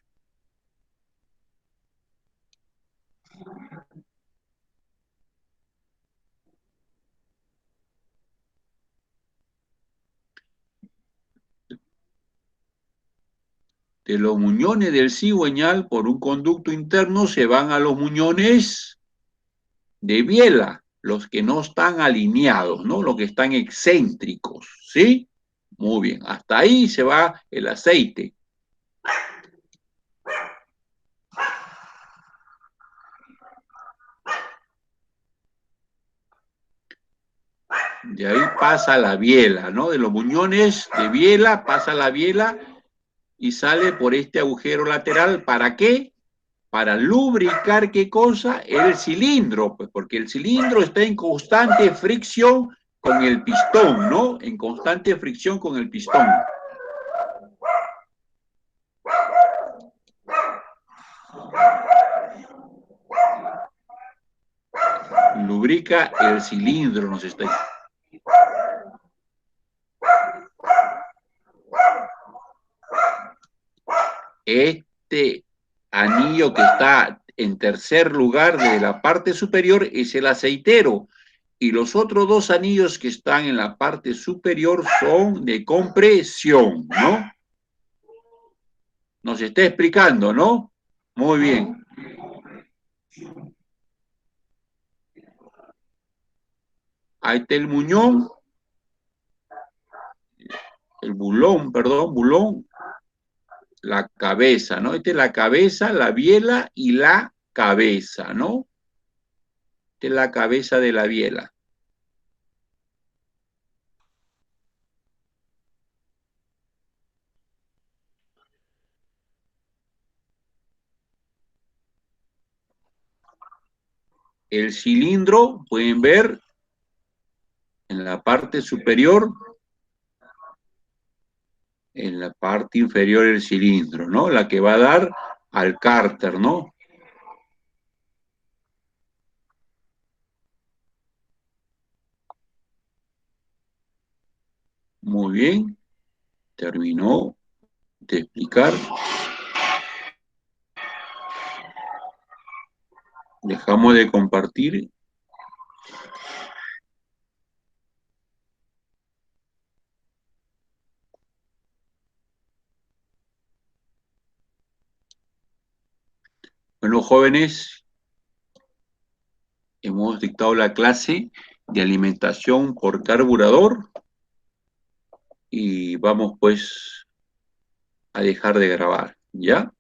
Speaker 1: De los muñones del cigüeñal, por un conducto interno, se van a los muñones de biela, los que no están alineados, ¿no? Los que están excéntricos, ¿sí? Muy bien, hasta ahí se va el aceite. De ahí pasa la biela, ¿no? De los muñones de biela pasa la biela y sale por este agujero lateral. ¿Para qué? Para lubricar, ¿qué cosa? El cilindro, pues porque el cilindro está en constante fricción con el pistón, ¿no? En constante fricción con el pistón. Lubrica el cilindro, nos está diciendo. Este anillo que está en tercer lugar de la parte superior es el aceitero, y los otros dos anillos que están en la parte superior son de compresión, ¿no? Nos está explicando, ¿no? Muy bien. Ahí está el muñón, el bulón, perdón, bulón, la cabeza, ¿no? Esta es la cabeza, la biela y la cabeza, ¿no? Esta es la cabeza de la biela. El cilindro, pueden ver, en la parte superior, en la parte inferior el cilindro, ¿no? La que va a dar al cárter, ¿no? Muy bien. Terminó de explicar. Dejamos de compartir. Bueno, jóvenes, hemos dictado la clase de alimentación por carburador y vamos pues a dejar de grabar, ¿ya?